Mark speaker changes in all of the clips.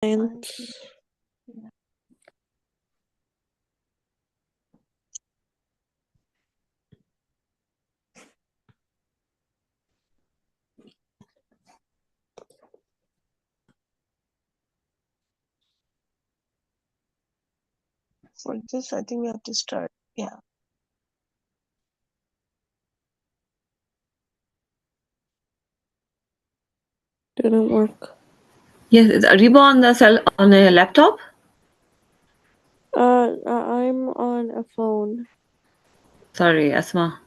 Speaker 1: For this, I think we have to start. Yeah.
Speaker 2: Didn't work.
Speaker 3: Yes, is Ariba on a laptop?
Speaker 2: I'm on a phone.
Speaker 3: Sorry, Asma.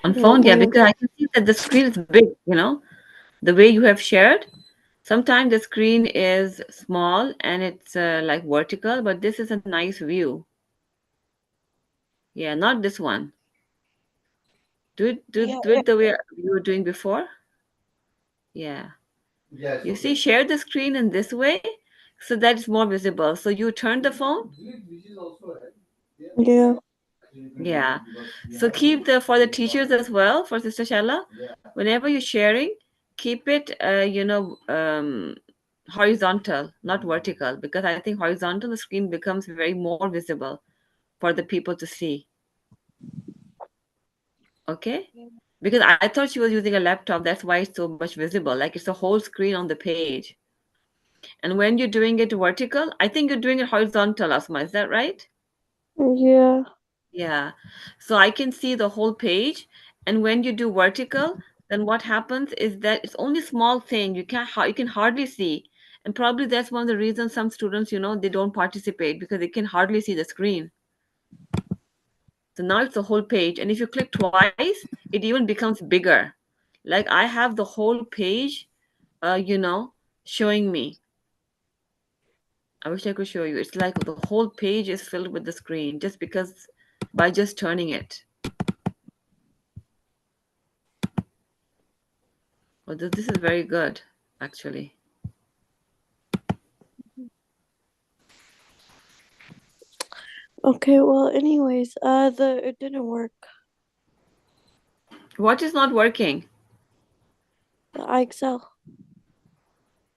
Speaker 3: On
Speaker 2: Yeah,
Speaker 3: phone, yeah,
Speaker 2: on a
Speaker 3: because I can see that the screen is big, the way you have shared. Sometimes the screen is small and it's like vertical, but this is a nice view. Yeah, not this one.
Speaker 1: Yeah.
Speaker 3: Do it the way you were doing before. Yeah. You see, share the screen in this way so that it's more visible. So you turn the phone.
Speaker 2: yeah.
Speaker 3: Yeah. So keep for the teachers as well, for Sister Shala, whenever you're sharing, keep it, horizontal, not vertical, because I think horizontal, the screen becomes very more visible for the people to see. Okay? Because I thought she was using a laptop, that's why it's so much visible. Like it's a whole screen on the page. And when you're doing it vertical, I think you're doing it horizontal, Asma. Is that right?
Speaker 2: Yeah.
Speaker 3: Yeah. So I can see the whole page. And when you do vertical, then what happens is that it's only small thing. You can hardly see. And probably that's one of the reasons some students, they don't participate because they can hardly see the screen. So now it's the whole page. And if you click twice, it even becomes bigger. Like I have the whole page, showing me. I wish I could show you. It's like the whole page is filled with the screen just because by just turning it. Well, this is very good, actually.
Speaker 2: Okay, well anyways, it didn't work.
Speaker 3: What is not working?
Speaker 2: The iExcel.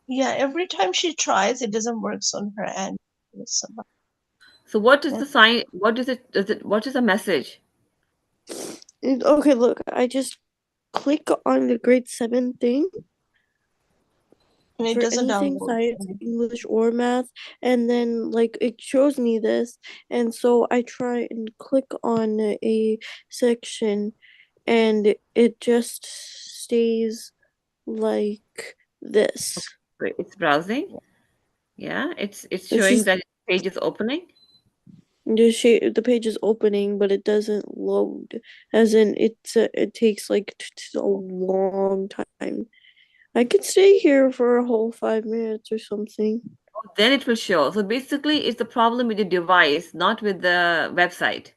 Speaker 1: Yeah. Every time she tries, it doesn't work on her end.
Speaker 3: So what is the sign? What is it? What is the message?
Speaker 2: Okay, look, I just click on the grade 7 thing
Speaker 1: And it
Speaker 2: for
Speaker 1: doesn't
Speaker 2: anything
Speaker 1: download.
Speaker 2: science, English, or math, and then like it shows me this, and so I try and click on a section, and it just stays like this.
Speaker 3: Wait, it's browsing. Yeah, it's
Speaker 2: It's
Speaker 3: showing
Speaker 2: just
Speaker 3: that page is opening.
Speaker 2: the page is opening, but it doesn't load. As in, it takes like a long time. I could stay here for a whole 5 minutes or something.
Speaker 3: Then it will show. So basically, it's the problem with the device, not with the website.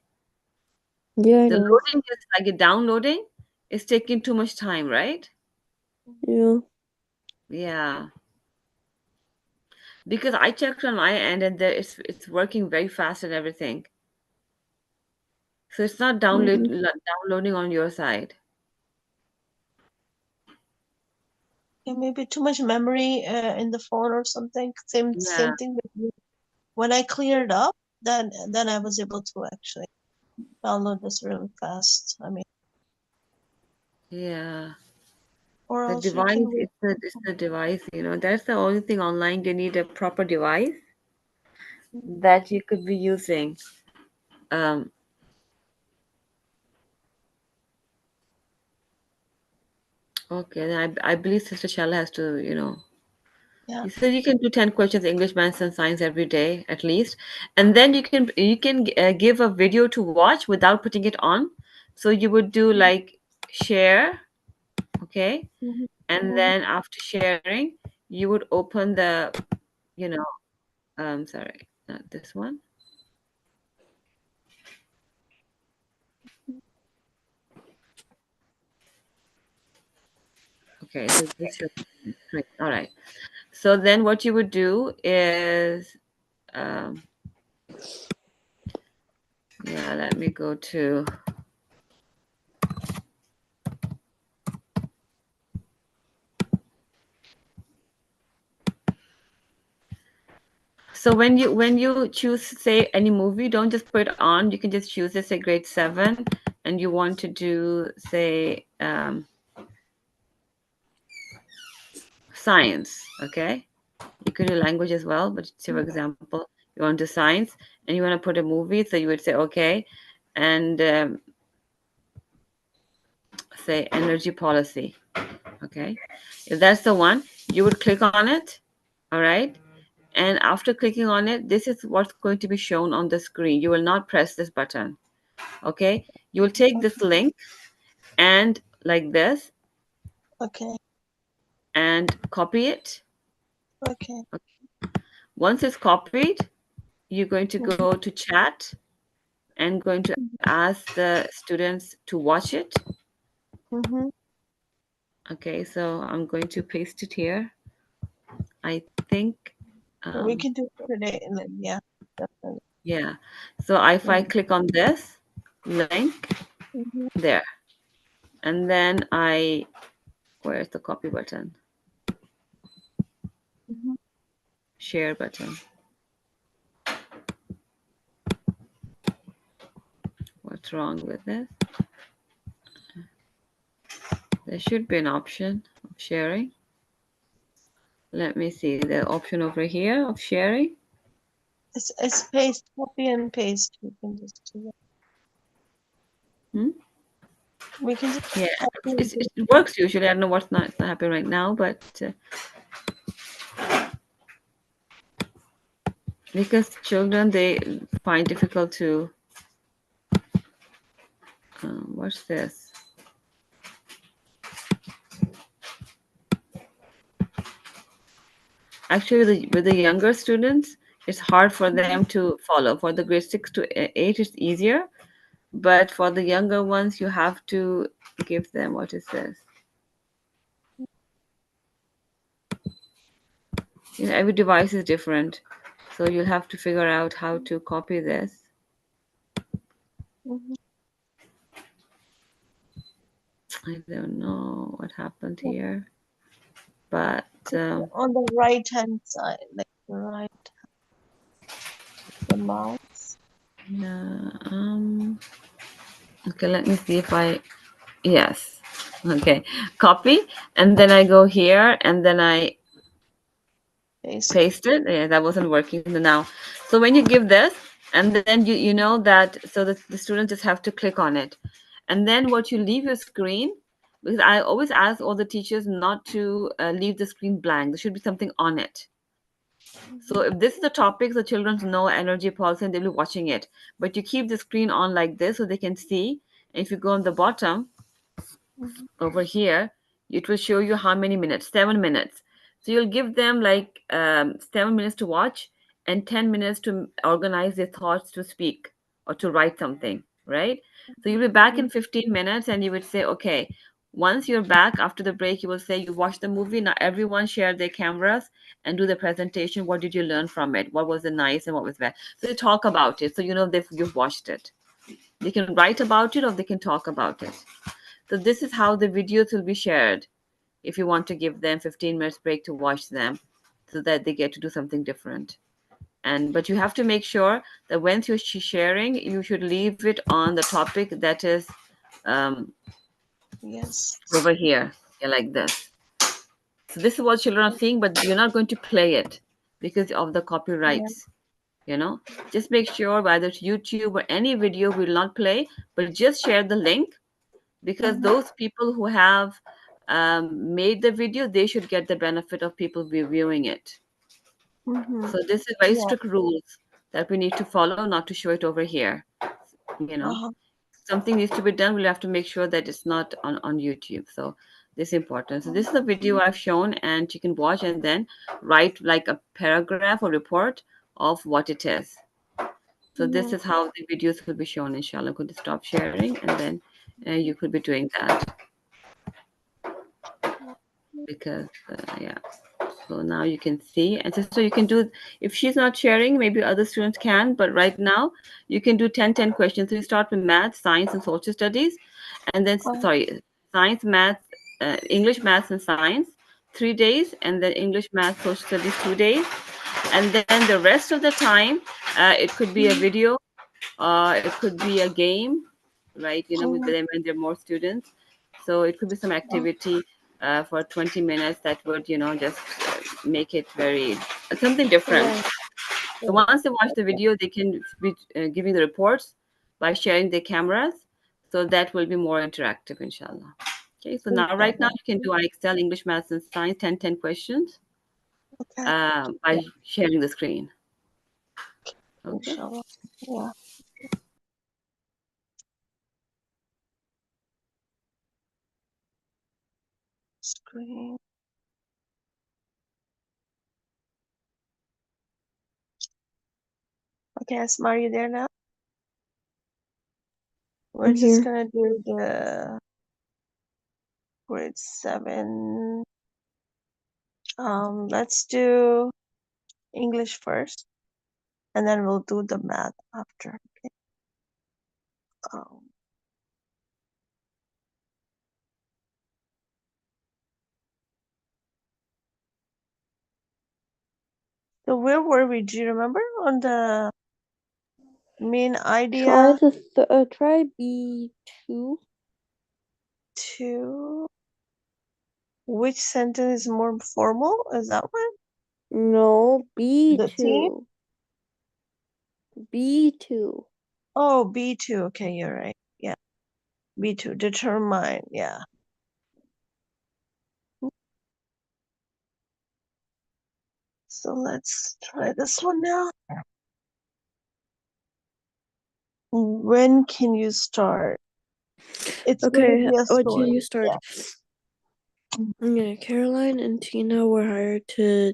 Speaker 2: Yeah, I
Speaker 3: The
Speaker 2: know.
Speaker 3: loading is like a downloading is taking too much time, right?
Speaker 2: Yeah.
Speaker 3: Yeah. Because I checked on my end and it's working very fast and everything. So it's not
Speaker 2: Mm.
Speaker 3: downloading on your side.
Speaker 1: Yeah, maybe too much memory in the phone or something.
Speaker 3: Yeah.
Speaker 1: Same thing with you. When I cleared up, then I was able to actually download this really fast. I mean,
Speaker 3: Yeah.
Speaker 1: or
Speaker 3: The
Speaker 1: else we
Speaker 3: device,
Speaker 1: can wait.
Speaker 3: it's the device, that's the only thing online. They need a proper device that you could be using. Um, okay, then I believe Sister Shala has to,
Speaker 1: Yeah.
Speaker 3: you said you can do 10 questions English, maths, and science every day at least. And then you can give a video to watch without putting it on. So you would do like share, okay?
Speaker 1: Mm-hmm.
Speaker 3: And then after sharing, you would open the, you know, sorry, not this one. Okay, so this should great. All right. So then what you would do is, um, yeah, let me go to, So when you choose say any movie, don't just put it on. You can just choose it, say grade 7, and you want to do say science. Okay, you could do language as well, but say for example you want to do science and you want to put a movie, so you would say okay, and say energy policy. Okay, if that's the one, you would click on it. All right, and after clicking on it, this is what's going to be shown on the screen. You will not press this button. Okay, you will take this
Speaker 1: Okay.
Speaker 3: link and like this
Speaker 1: Okay.
Speaker 3: and copy it.
Speaker 1: Okay.
Speaker 3: Once it's copied, you're going to
Speaker 1: Mhm.
Speaker 3: go to chat and going to ask the students to watch it.
Speaker 1: Mhm.
Speaker 3: Okay, so I'm going to paste it here. I think,
Speaker 1: We
Speaker 3: um,
Speaker 1: can do it today, and then yeah, definitely.
Speaker 3: yeah. So if I
Speaker 1: Mm-hmm.
Speaker 3: click on this link
Speaker 1: Mm-hmm.
Speaker 3: there, and then where's the copy button?
Speaker 1: Mm-hmm.
Speaker 3: Share button. What's wrong with this? There should be an option of sharing. Let me see the option over here of sharing.
Speaker 1: It's paste, copy and paste. We can just do that.
Speaker 3: Hmm?
Speaker 1: We can just
Speaker 3: Yeah,
Speaker 1: copy and paste.
Speaker 3: it works usually. I don't know what's not, it's not happening right now, but because children they find difficult to. What's this? Actually, with the younger students, it's hard for
Speaker 1: Mm-hmm.
Speaker 3: them to follow. For the grade 6 to 8, it's easier, but for the younger ones, you have to give them what is this? Every device is different, so you'll have to figure out how to copy this.
Speaker 1: Mm-hmm.
Speaker 3: I don't know what happened here, but
Speaker 1: On the right hand side, like the right, the mouse.
Speaker 3: yeah. Okay, let me see if I yes. Okay, copy, and then I go here, and then I
Speaker 1: Paste.
Speaker 3: paste it. Yeah, that wasn't working now. So when you give this, and then you know that, so the students just have to click on it, and then what you leave your screen, because I always ask all the teachers not to leave the screen blank. There should be something on it.
Speaker 1: Mm-hmm.
Speaker 3: So if this is the topic, the children know energy policy and they'll be watching it. But you keep the screen on like this so they can see. And if you go on the bottom,
Speaker 1: Mm-hmm.
Speaker 3: over here, it will show you how many minutes, 7 minutes. So you'll give them like 7 minutes to watch and 10 minutes to organize their thoughts to speak or to write something, right? So you'll be back in 15 minutes and you would say, okay, once you're back after the break, you will say you watched the movie. Now everyone share their cameras and do the presentation. What did you learn from it? What was the nice and what was bad? So they talk about it. So you know you've watched it. They can write about it or they can talk about it. So this is how the videos will be shared if you want to give them 15 minutes break to watch them so that they get to do something different. And but you have to make sure that when you're sharing, you should leave it on the topic that is um,
Speaker 1: Yes.
Speaker 3: over here, yeah, like this. So this is what children are seeing, but you're not going to play it because of the
Speaker 1: Yeah.
Speaker 3: copyrights. You know, just make sure whether it's YouTube or any video will not play, but just share the link because
Speaker 1: Mm-hmm.
Speaker 3: those people who have made the video, they should get the benefit of people viewing it.
Speaker 1: Mm-hmm.
Speaker 3: So this is very
Speaker 1: Yeah.
Speaker 3: strict rules that we need to follow, not to show it over here. You know,
Speaker 1: Uh-huh.
Speaker 3: something needs to be done. We'll have to make sure that it's not on YouTube. So this is important. So this is a video I've shown, and you can watch and then write like a paragraph or report of what it is. So this
Speaker 1: Mm-hmm.
Speaker 3: is how the videos will be shown. Inshallah, I'm going to stop sharing, and then you could be doing that because yeah. So now you can see, and sister, you can do, if she's not sharing, maybe other students can, but right now you can do 10-10 questions. So you start with math, science, and social studies, and then,
Speaker 1: Uh,
Speaker 3: sorry, science, math, English, maths, and science, 3 days, and then English, math, social studies, 2 days. And then the rest of the time, it could be a
Speaker 1: Mhm.
Speaker 3: video, it could be a game, right? With
Speaker 1: Mhm.
Speaker 3: them when there are more students. So it could be some
Speaker 1: Oh,
Speaker 3: activity for 20 minutes that would, just make it very something different.
Speaker 1: right,
Speaker 3: So
Speaker 1: right.
Speaker 3: once they watch the
Speaker 1: Okay,
Speaker 3: video, they can be giving the reports by sharing their cameras. So that will be more interactive, inshallah. Okay, so now right now
Speaker 1: inshallah.
Speaker 3: you can do Excel, English, Maths, and Science 10 questions
Speaker 1: Okay, yeah,
Speaker 3: by sharing the screen. Okay.
Speaker 1: inshallah. Yeah, screen. Okay, Asma, are you there now? We're
Speaker 2: I'm
Speaker 1: just
Speaker 2: here.
Speaker 1: gonna do the grade 7. Let's do English first, and then we'll do the math after. Okay. Um, so where were we? Do you remember on the main
Speaker 2: Try
Speaker 1: idea
Speaker 2: try B2.
Speaker 1: to which sentence is more formal? Is that one?
Speaker 2: No,
Speaker 1: The team?
Speaker 2: B2. B2.
Speaker 1: Oh, B2. Okay, you're right. Yeah, B2. Determine. Yeah. So let's try this one now. When can you start? It's gonna
Speaker 2: Okay,
Speaker 1: be a
Speaker 2: what can
Speaker 1: story.
Speaker 2: you start?
Speaker 1: Yeah.
Speaker 2: Yeah, Caroline and Tina were hired to.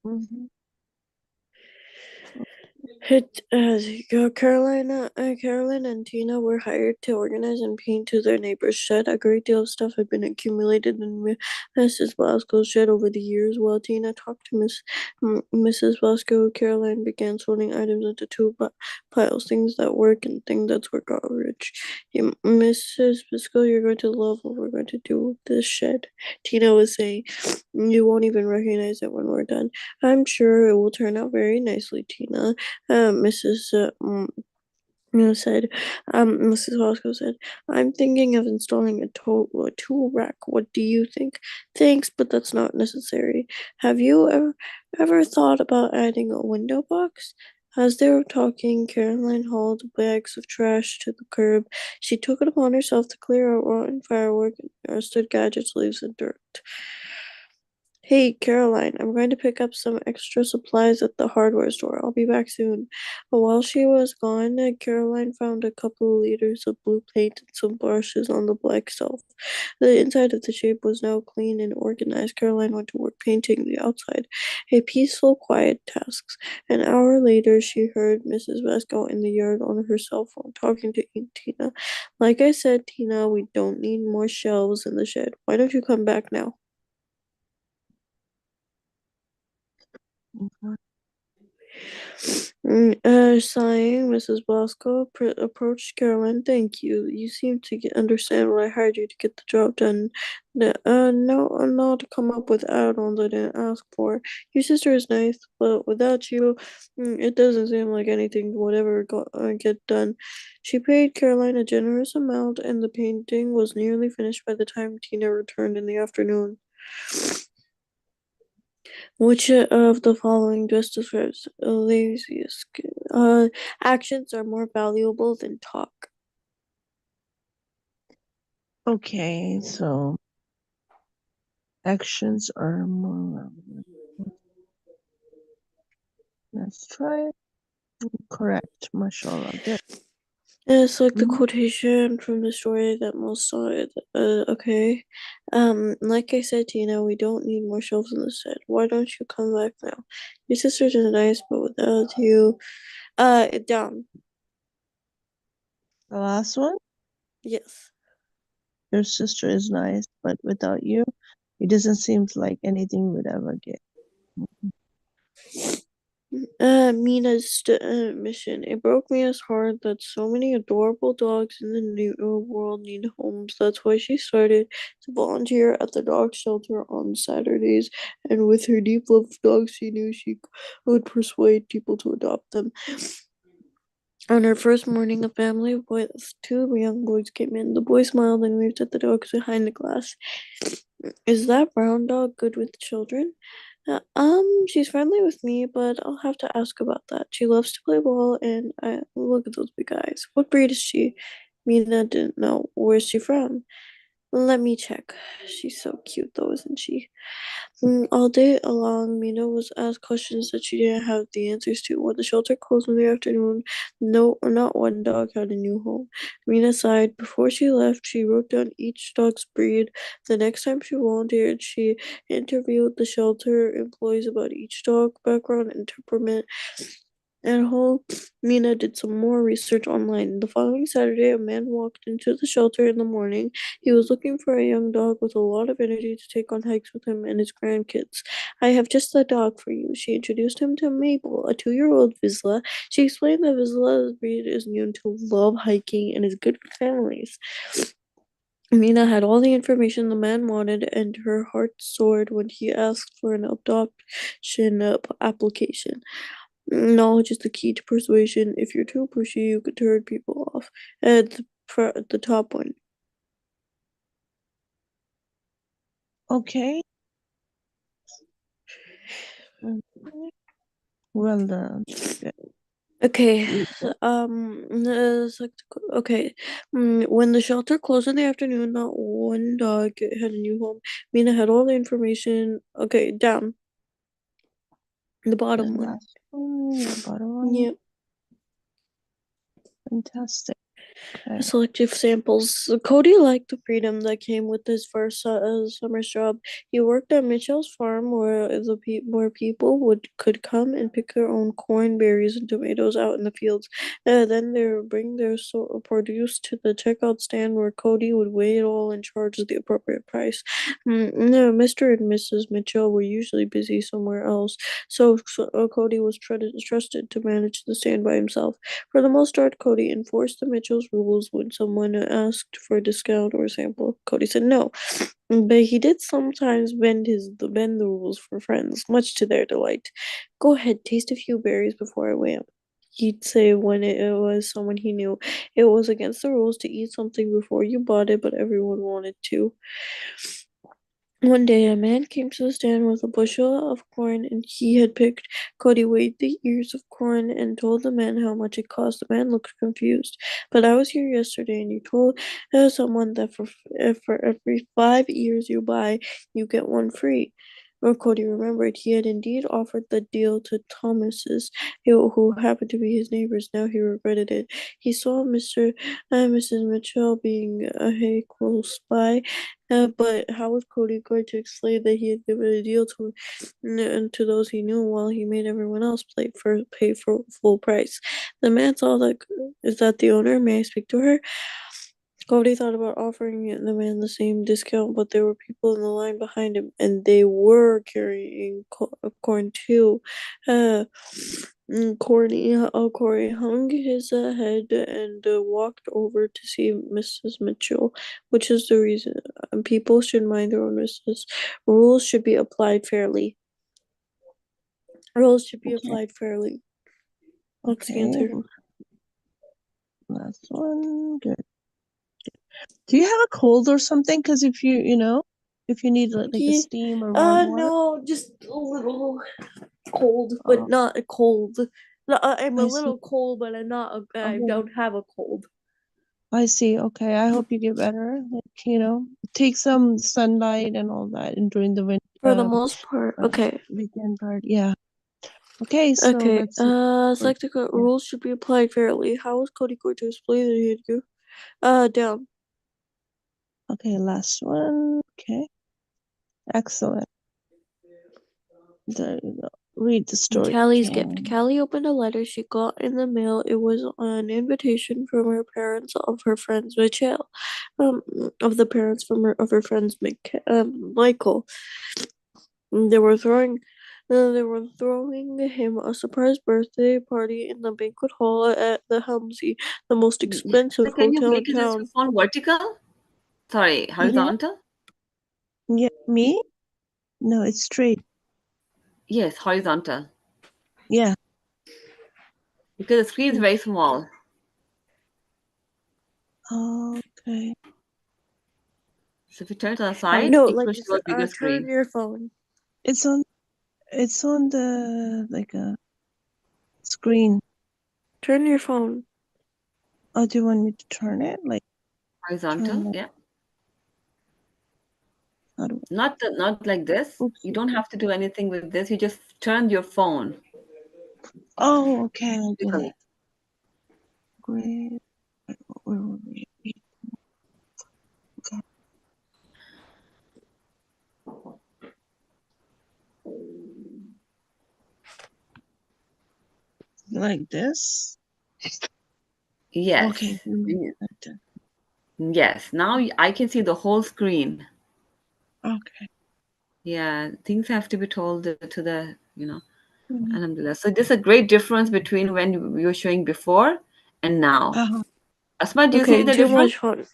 Speaker 1: Mm-hmm.
Speaker 2: Caroline and Tina were hired to organize and paint to their neighbor's shed. A great deal of stuff had been accumulated in Mrs. Blasco's shed over the years. While Tina talked to Mrs. Blasco, Caroline began sorting items into two piles: things that work and things that were garbage. Mrs. Blasco, you're going to love what we're going to do with this shed, Tina was saying. You won't even recognize it when we're done. I'm sure it will turn out very nicely, Tina. Mrs. Said, Mrs. Hoskell said, I'm thinking of installing a tool rack. What do you think? Thanks, but that's not necessary. Have you ever thought about adding a window box? As they were talking, Caroline hauled bags of trash to the curb. She took it upon herself to clear out rotten firework and rusted gadgets, leaves, and dirt. Hey, Caroline, I'm going to pick up some extra supplies at the hardware store. I'll be back soon. But while she was gone, Caroline found a couple of liters of blue paint and some brushes on the black shelf. The inside of the shape was now clean and organized. Caroline went to work painting the outside. A peaceful, quiet task. An hour later, she heard Mrs. Vasco in the yard on her cell phone talking to Tina. Like I said, Tina, we don't need more shelves in the shed. Why don't you come back now?
Speaker 1: Mhm.
Speaker 2: Sighing, Mrs. Bosco approached Caroline. Thank you. You seem to understand what I hired you to get the job done. No, not to come up with add-ons I didn't ask for. Your sister is nice, but without you, it doesn't seem like anything would ever get done. She paid Caroline a generous amount, and the painting was nearly finished by the time Tina returned in the afternoon. Which of the following best describes laziest actions are more valuable than talk?
Speaker 1: Okay, so actions are more. Let's try it. Correct, mashallah. Good.
Speaker 2: It's the
Speaker 1: Mhm.
Speaker 2: quotation from the story that most saw it. Okay. Like I said, Tina, we don't need more shelves in the set. Why don't you come back now? Your sister's nice, but without you, down.
Speaker 1: The last one.
Speaker 2: Yes.
Speaker 1: Your sister is nice, but without you, it doesn't seem like anything would ever get.
Speaker 2: Mina's mission. It broke Mina's heart that so many adorable dogs in the new world need homes. That's why she started to volunteer at the dog shelter on Saturdays. And with her deep love of dogs, she knew she would persuade people to adopt them. On her first morning, a family with two young boys came in. The boy smiled and waved at the dogs behind the glass. Is that brown dog good with children? She's friendly with me, but I'll have to ask about that. She loves to play ball, and I look at those big eyes. What breed is she? Mina didn't know. Where's she from? Let me check. She's so cute, though, isn't she? All day long, Mina was asked questions that she didn't have the answers to. When the shelter closed in the afternoon, no, not one dog had a new home. Mina sighed. Before she left, she wrote down each dog's breed. The next time she volunteered, she interviewed the shelter employees about each dog, background, and temperament. At home, Mina did some more research online. The following Saturday, a man walked into the shelter in the morning. He was looking for a young dog with a lot of energy to take on hikes with him and his grandkids. I have just the dog for you. She introduced him to Mabel, a 2-year-old Vizsla. She explained that Vizsla's breed is known to love hiking and is good with families. Mina had all the information the man wanted, and her heart soared when he asked for an adoption application. Knowledge is the key to persuasion. If you're too pushy, you could turn people off. At the top one.
Speaker 1: Okay. Okay. Well done. Good.
Speaker 2: Okay. Okay. When the shelter closed in the afternoon, not one dog had a new home. Mina had all the information. Okay, down. The
Speaker 1: The
Speaker 2: bottom one.
Speaker 1: last one, yeah, bottom one.
Speaker 2: Yep.
Speaker 1: Fantastic. Okay.
Speaker 2: Selective samples. Cody liked the freedom that came with his first summer's job. He worked at Mitchell's farm, where where people could come and pick their own corn, berries, and tomatoes out in the fields. Then they would bring their produce to the checkout stand, where Cody would weigh it all and charge the appropriate price. No, Mr. and Mrs. Mitchell were usually busy somewhere else, so Cody was trusted to manage the stand by himself. For the most part, Cody enforced the Mitchells' rules when someone asked for a discount or a sample. Cody said no, but he did sometimes bend the rules for friends, much to their delight. Go ahead, taste a few berries before I weigh 'em, he'd say when it was someone he knew. It was against the rules to eat something before you bought it, but everyone wanted to. One day, a man came to the stand with a bushel of corn and he had picked. Cody weighed the ears of corn and told the man how much it cost. The man looked confused. But I was here yesterday and you told someone that for every 5 ears you buy, you get one free. Or Cody remembered he had indeed offered the deal to Thomases, who happened to be his neighbors. Now he regretted it. He saw Mr. and Mrs. Mitchell being a close by, but how was Cody going to explain that he had given a deal to those he knew while he made everyone else pay for full price? The man saw that. Is that the owner? May I speak to her? Cody thought about offering the man the same discount, but there were people in the line behind him, and they were carrying corn too. Uh, Corey hung his head and walked over to see Mrs. Mitchell, which is the reason people should mind their own business. Rules should be applied fairly. Rules should be
Speaker 1: Okay.
Speaker 2: applied fairly. That's the
Speaker 1: Okay.
Speaker 2: answer.
Speaker 1: Last one. Good. Do you have a cold or something? Because if if you need like a steam or warm water.
Speaker 2: No, just a little cold,
Speaker 1: Oh,
Speaker 2: but not a cold. I'm a
Speaker 1: I see.
Speaker 2: little cold, but I'm not. I
Speaker 1: Oh,
Speaker 2: don't have a cold.
Speaker 1: I see. Okay. I hope you get better. Like, take some sunlight and all that and during the winter
Speaker 2: For the most part, okay.
Speaker 1: weekend part. Yeah. Okay, so
Speaker 2: Okay,
Speaker 1: that's it.
Speaker 2: select a
Speaker 1: Yeah.
Speaker 2: rules should be applied fairly. How is Cody going to explain that he had to go? Down.
Speaker 1: Okay, last one. Okay. Excellent. There you go. Read the story
Speaker 2: Callie's gift.
Speaker 1: again.
Speaker 2: Callie opened a letter she got in the mail. It was an invitation from her parents of her friends Michelle, of the parents of her friends Michael. They were throwing They were throwing him a surprise birthday party in the banquet hall at the Helmsy, the most expensive
Speaker 3: Can you
Speaker 2: hotel in
Speaker 3: make it your
Speaker 2: town.
Speaker 3: phone vertical? Sorry,
Speaker 1: Yeah,
Speaker 3: horizontal?
Speaker 1: yeah. Me? No, it's straight.
Speaker 3: Yes, horizontal.
Speaker 1: Yeah.
Speaker 3: Because the screen is very small.
Speaker 1: Okay.
Speaker 3: So if you turn it on the side,
Speaker 2: No,
Speaker 3: it
Speaker 2: like
Speaker 3: will show a bigger
Speaker 2: turn
Speaker 3: screen.
Speaker 2: your phone.
Speaker 1: It's on. It's on the like a screen.
Speaker 2: Turn your phone.
Speaker 1: Oh, do you want me to turn it? Like turn
Speaker 3: Horizontal,
Speaker 1: it?
Speaker 3: yeah.
Speaker 1: How do?
Speaker 3: Not like this. You
Speaker 1: Oopsie.
Speaker 3: don't have to do anything with this. You just turn your phone.
Speaker 1: Oh, okay. I get
Speaker 3: Vertically.
Speaker 1: it. Great. Where were we? Okay. Like this.
Speaker 3: Yes.
Speaker 1: Okay. Like that.
Speaker 3: Yes. Now I can see the whole screen.
Speaker 1: Okay.
Speaker 3: Yeah, things have to be told to the.
Speaker 1: Mhm.
Speaker 3: Alhamdulillah. So there's a great difference between when we were showing before and now.
Speaker 1: Uh-huh.
Speaker 3: Asma, do you see
Speaker 2: Okay,
Speaker 3: the
Speaker 2: too
Speaker 3: difference?
Speaker 2: much fun.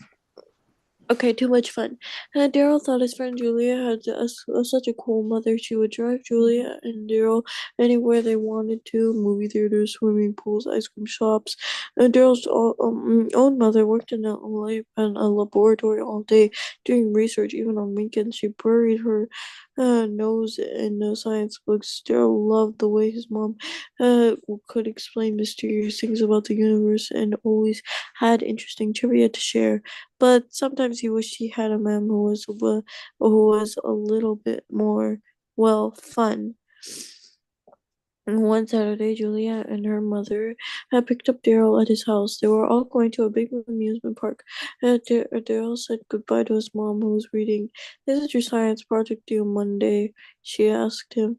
Speaker 2: Okay, too much fun. Daryl thought his friend Julia had such a cool mother. She would drive Julia and Daryl anywhere they wanted to, movie theaters, swimming pools, ice cream shops. And Daryl's own mother worked in a laboratory all day doing research. Even on weekends, she buried her nose in science books. Daryl loved the way his mom could explain mysterious things about the universe and always had interesting trivia to share. But sometimes he wished he had a mom who was a little bit more, well, fun. And one Saturday, Julia and her mother had picked up Daryl at his house. They were all going to a big amusement park. Daryl said goodbye to his mom, who was reading. "Isn't your science project due Monday?" she asked him.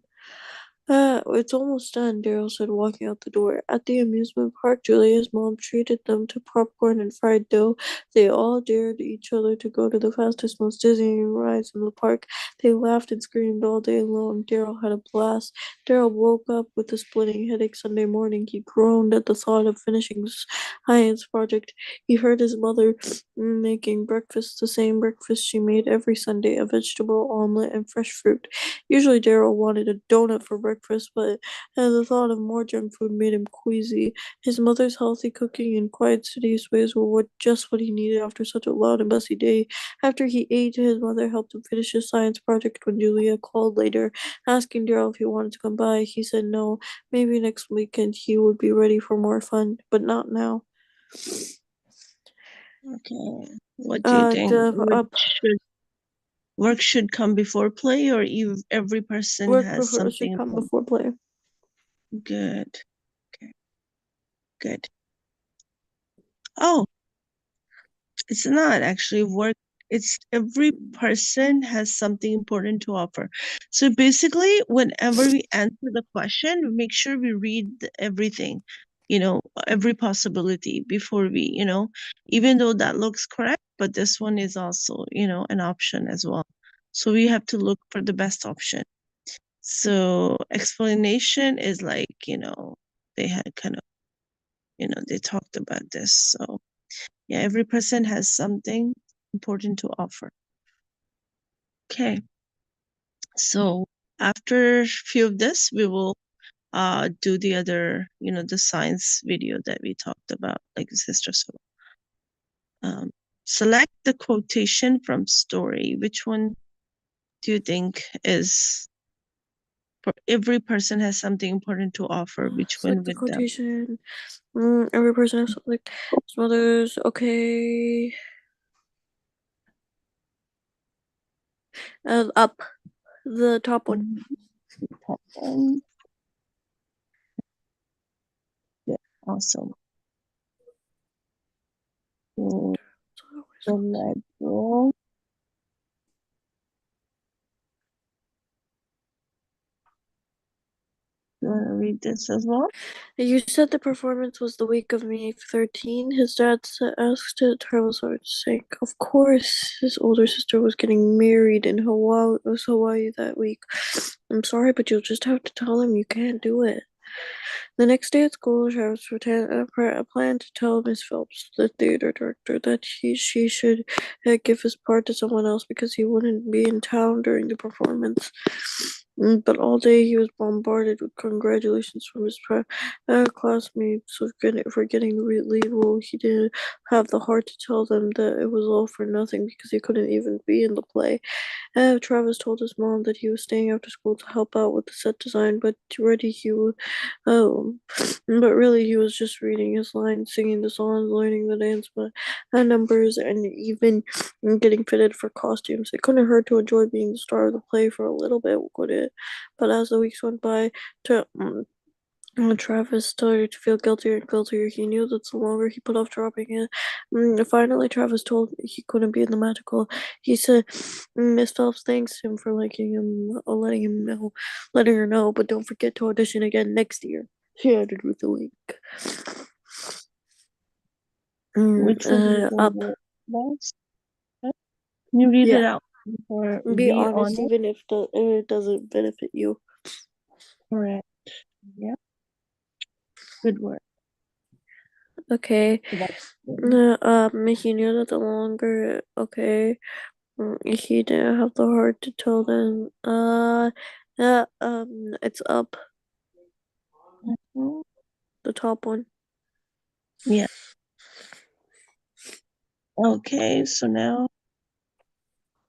Speaker 2: It's almost done," Daryl said, walking out the door. At the amusement park, Julia's mom treated them to popcorn and fried dough. They all dared each other to go to the fastest, most dizzying rides in the park. They laughed and screamed all day long. Daryl had a blast. Daryl woke up with a splitting headache Sunday morning. He groaned at the thought of finishing his science project. He heard his mother making breakfast, the same breakfast she made every Sunday, a vegetable omelet and fresh fruit. Usually Daryl wanted a donut for breakfast, but the thought of more junk food made him queasy. His mother's healthy cooking and quiet, studious ways were just what he needed after such a loud and messy day. After he ate, his mother helped him finish his science project. When Julia called later, asking Daryl if he wanted to come by, he said no. Maybe next weekend he would be ready for more fun, but not now.
Speaker 1: Okay. What do you think? Work should come before play, or every person
Speaker 2: Work
Speaker 1: has
Speaker 2: should
Speaker 1: something
Speaker 2: come
Speaker 1: important?
Speaker 2: before play.
Speaker 1: Good. Okay. Good. Oh, it's not actually work. It's every person has something important to offer. So basically, whenever we answer the question, we make sure we read everything, every possibility before we, even though that looks correct, but this one is also, an option as well. So we have to look for the best option. So explanation is like, they had kind of, they talked about this. So yeah, every person has something important to offer. Okay. So after a few of this, we will do the other, the science video that we talked about, like Sister Saba. Select the quotation from story. Which one do you think is for every person has something important to offer? Which one
Speaker 2: Select the
Speaker 1: with them?
Speaker 2: quotation. Every person has something. His mother's okay. Up. The top one.
Speaker 1: Top one. Yeah, awesome. So select all. You want to read this as well?
Speaker 2: You said the performance was the week of May 13. His dad asked Travis to sake. Of course, his older sister was getting married in Hawaii that week. I'm sorry, but you'll just have to tell him you can't do it. The next day at school, Travis planned to tell Miss Phelps, the theater director, that she should give his part to someone else because he wouldn't be in town during the performance. But all day he was bombarded with congratulations from his classmates for getting the lead role. He didn't have the heart to tell them that it was all for nothing because he couldn't even be in the play. Travis told his mom that he was staying after school to help out with the set design, oh, but really he was just reading his lines, singing the songs, learning the dance numbers, and even getting fitted for costumes. It couldn't hurt to enjoy being the star of the play for a little bit, could it? But as the weeks went by, to Travis started to feel guiltier and guiltier. He knew that the longer he put off dropping it, finally Travis told he couldn't be in the magical. He said Miss Phelps thanks him for liking him, letting her know, but don't forget to audition again next year. She added with a wink.
Speaker 1: Which one is
Speaker 2: Up.
Speaker 1: the last? Can you read
Speaker 2: Yeah.
Speaker 1: it out for
Speaker 2: Be
Speaker 1: be
Speaker 2: honest,
Speaker 1: honest?
Speaker 2: even if it doesn't benefit you.
Speaker 1: Correct. Yeah. Good work.
Speaker 2: Okay.
Speaker 1: So that's
Speaker 2: He knew that the longer. Okay. He didn't have the heart to tell them. It's up,
Speaker 1: Mhm.
Speaker 2: the top one.
Speaker 1: Yeah. Okay. So now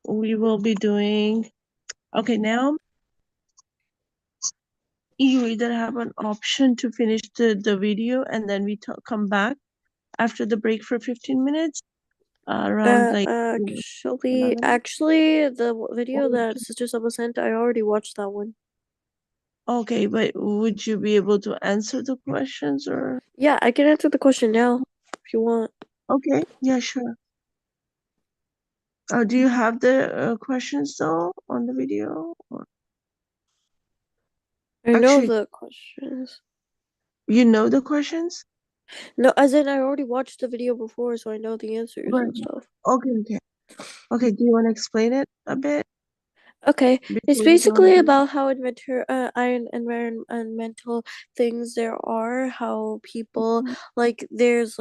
Speaker 1: we will be doing. Okay. Now you either have an option to finish the video and then we come back after the break for 15 minutes around like
Speaker 2: Actually, the video that
Speaker 1: 11.
Speaker 2: Sister Saba sent, I already watched that one.
Speaker 1: Okay, but would you be able to answer the questions or?
Speaker 2: Yeah, I can answer the question now if you want.
Speaker 1: Okay, yeah, sure. Do you have the questions though on the video? Or
Speaker 2: I know
Speaker 1: actually,
Speaker 2: the questions.
Speaker 1: you know the questions?
Speaker 2: No, as in I already watched the video before, so I know the answers
Speaker 1: Right.
Speaker 2: and stuff.
Speaker 1: Okay, okay. Okay, do you want to explain it a bit
Speaker 2: Okay, it's
Speaker 1: before you go
Speaker 2: basically
Speaker 1: into?
Speaker 2: about how environmental things there are, how people there's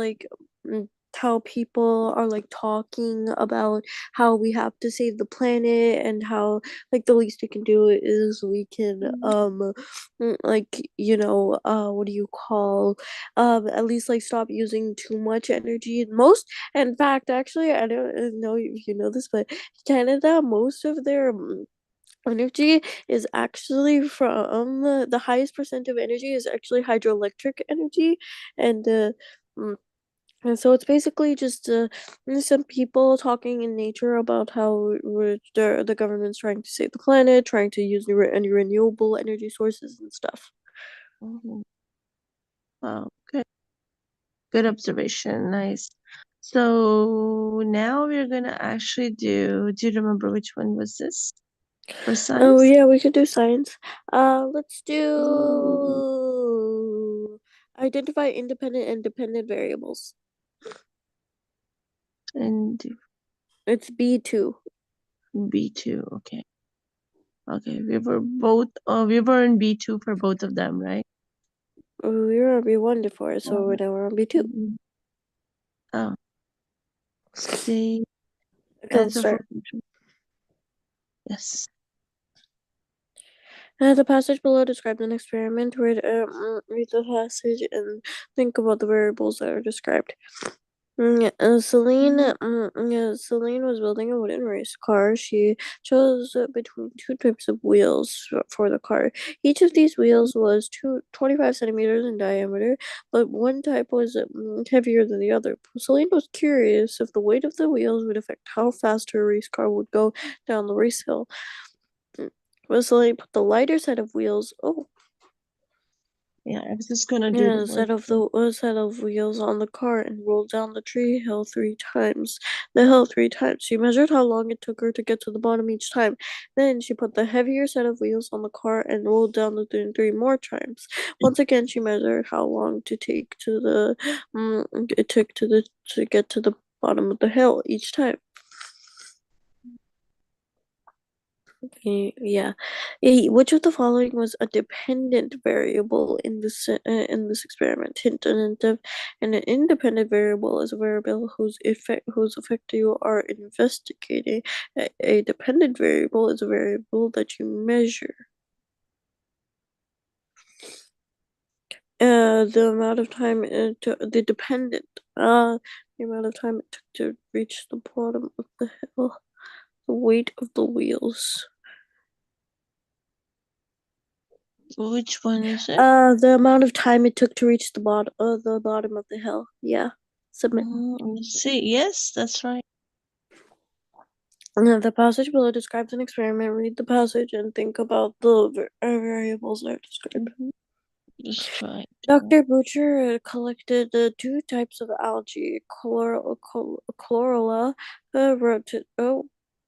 Speaker 2: how people are talking about how we have to save the planet and how the least we can do is we can what do you call at least stop using too much energy. Most, in fact, actually, I don't know if you know this, but Canada, most of their energy is actually from the highest percent of energy is actually hydroelectric energy, and mm, and so it's basically just some people talking in nature about how the government's trying to save the planet, trying to use any renewable energy sources and stuff.
Speaker 1: Mhm. Oh, good observation. Nice. So now we're gonna actually do you remember which one was this for
Speaker 2: Oh
Speaker 1: science?
Speaker 2: yeah, we could do science. Let's
Speaker 1: Mm,
Speaker 2: do identify independent and dependent variables.
Speaker 1: And
Speaker 2: It's B2.
Speaker 1: B2, okay. Okay, we were in B2 for both of them, right?
Speaker 2: We were on B1 before, so
Speaker 1: Um,
Speaker 2: now we're on B2.
Speaker 1: mm, oh, state
Speaker 2: Okay, let's
Speaker 1: answer for
Speaker 2: start.
Speaker 1: control. Yes.
Speaker 2: The passage below describes an experiment. Read the passage and think about the variables that are described. Celine was building a wooden race car. She chose between two types of wheels for the car. Each of these wheels was 25 centimeters in diameter, but one type was heavier than the other. Celine was curious if the weight of the wheels would affect how fast her race car would go down the race hill. Celine put the lighter set of wheels. Oh,
Speaker 1: Yeah, I was just gonna do
Speaker 2: Yeah,
Speaker 1: the word.
Speaker 2: set of wheels on the car and rolled down the tree hill 3 times. The hill 3 times. She measured how long it took her to get to the bottom each time. Then she put the heavier set of wheels on the car and rolled down the 3 more times. Once again, she measured how long it took to get to the bottom of the hill each time. Yeah. Which of the following was a dependent variable in this experiment? Hint: an independent variable is a variable whose effect you are investigating. A dependent variable is a variable that you measure. The amount of time the dependent. The amount of time it took to reach the bottom of the hill. The weight of the wheels.
Speaker 1: Which one is it?
Speaker 2: The amount of time it took to reach the bottom of the hill. Yeah. Submit.
Speaker 1: Let's see. Yes, that's right.
Speaker 2: The passage below describes an experiment. Read the passage and think about the variables I've described.
Speaker 1: Just right.
Speaker 2: Dr. Butcher collected 2 types of algae: chlorella,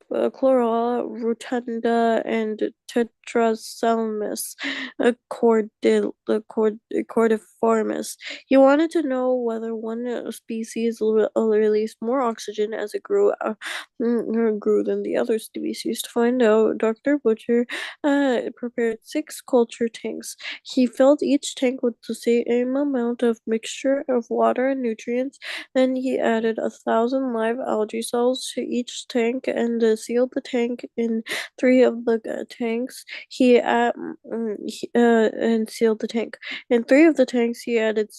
Speaker 2: Chlorella rotunda, and Tetraselmis cordiformis. He wanted to know whether one species released more oxygen as it grew than the other species. To find out, Dr. Butcher prepared 6 culture tanks. He filled each tank with the same amount of mixture of water and nutrients. Then he added 1,000 live algae cells to each tank and sealed the tank in 3 of the tanks. And sealed the tank. In 3 of the tanks, he added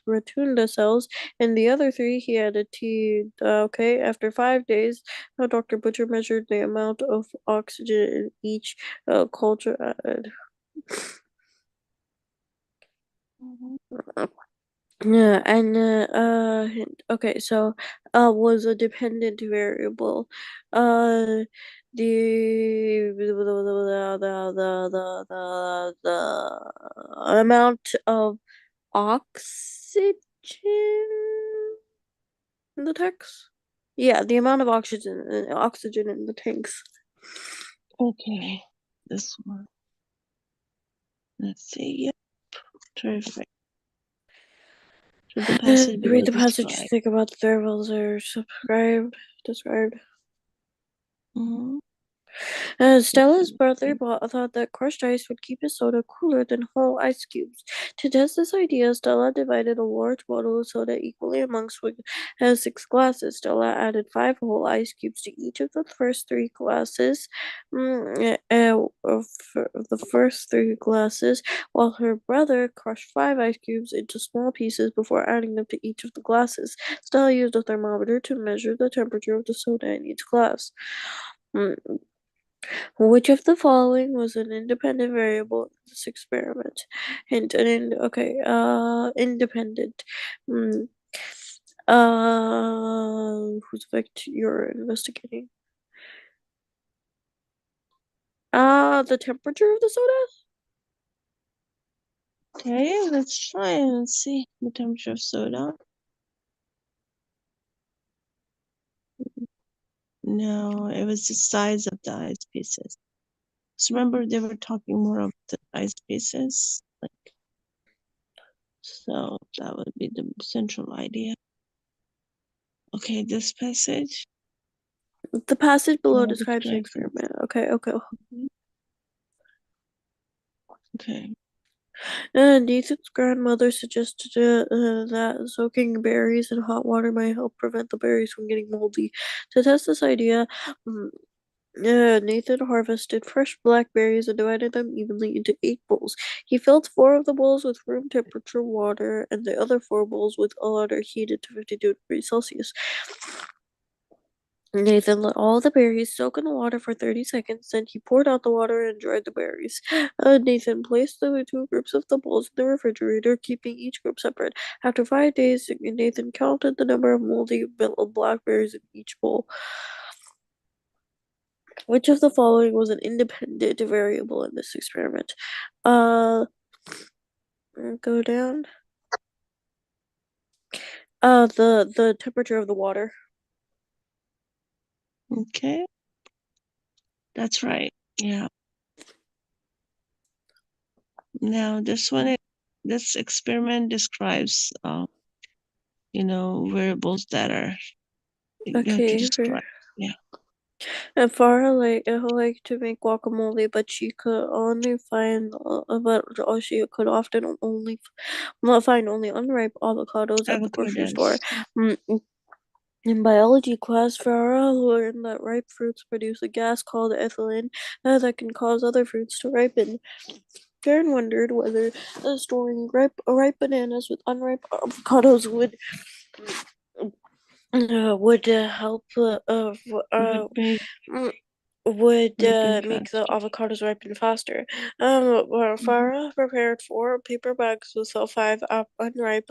Speaker 2: rotunda cells. In the other 3, he added T. Okay, after 5 days, Dr. Butcher measured the amount of oxygen in each culture added. Yeah, and okay, so was a dependent variable. Uh the amount of oxygen in the tanks. Yeah, the amount of oxygen in the tanks.
Speaker 1: Okay, this one. Let's see. Yep, terrific. So the passage below
Speaker 2: Read the passage.
Speaker 1: described.
Speaker 2: Think about the variables are described.
Speaker 1: Mhm.
Speaker 2: Stella's brother thought that crushed ice would keep his soda cooler than whole ice cubes. To test this idea, Stella divided a large bottle of soda equally amongst 6 glasses. Stella added 5 whole ice cubes to each of the first 3 glasses. The first 3 glasses, while her brother crushed 5 ice cubes into small pieces before adding them to each of the glasses. Stella used a thermometer to measure the temperature of the soda in each glass. Which of the following was an independent variable in this experiment? Hint: independent. Mm, whose effect you're investigating? The temperature of the soda?
Speaker 1: Okay, let's try and see the temperature of soda. No, it was the size of the ice pieces. So remember, they were talking more of the ice pieces. So that would be the central idea. Okay, this passage.
Speaker 2: The passage below
Speaker 1: Now
Speaker 2: describes the
Speaker 1: describe this.
Speaker 2: experiment. Okay.
Speaker 1: Okay.
Speaker 2: Nathan's grandmother suggested that soaking berries in hot water might help prevent the berries from getting moldy. To test this idea, Nathan harvested fresh blackberries and divided them evenly into 8 bowls. He filled 4 of the bowls with room temperature water and the other 4 bowls with water heated to 52 degrees Celsius. Nathan let all the berries soak in the water for 30 seconds, then he poured out the water and dried the berries. Nathan placed the 2 groups of the bowls in the refrigerator, keeping each group separate. After 5 days, Nathan counted the number of moldy blackberries in each bowl. Which of the following was an independent variable in this experiment? Go down. The temperature of the water.
Speaker 1: Okay. That's right. Yeah. Now this experiment describes variables that are you have to
Speaker 2: Okay.
Speaker 1: describe. Yeah.
Speaker 2: And Farah like to make guacamole, but she could only find she could often only find only unripe avocados at the grocery store.
Speaker 1: Avocados. Yeah.
Speaker 2: In biology class, Farah learned that ripe fruits produce a gas called ethylene that can cause other fruits to ripen. Karen wondered whether storing ripe bananas with unripe avocados would help
Speaker 1: Would make
Speaker 2: mm, would
Speaker 1: ripen
Speaker 2: make the
Speaker 1: faster.
Speaker 2: avocados ripen faster.
Speaker 1: Mhm.
Speaker 2: Farah prepared 4 paper bags with five unripe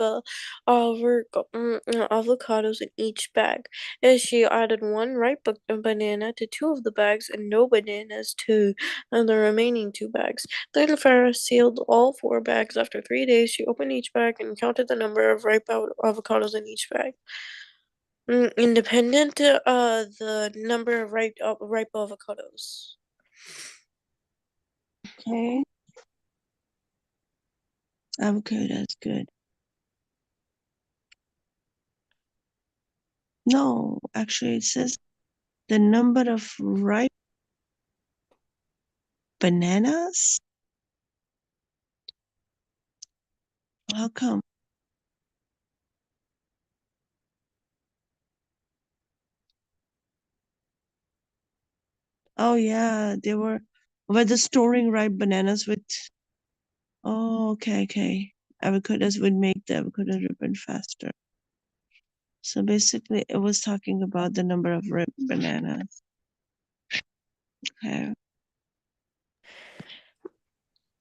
Speaker 2: avocados in each bag. And she added one ripe banana to 2 of the bags and no bananas to the remaining 2 bags. Then Farah sealed all 4 bags. After 3 days, she opened each bag and counted the number of ripe avocados in each bag. Independent, the number of ripe avocados.
Speaker 1: Okay. Avocados, good. No, actually it says the number of ripe bananas. How come? Oh yeah, they were the storing ripe bananas with. Oh, okay. Avocados would make the avocado ripen faster. So basically, it was talking about the number of ripe bananas. Okay.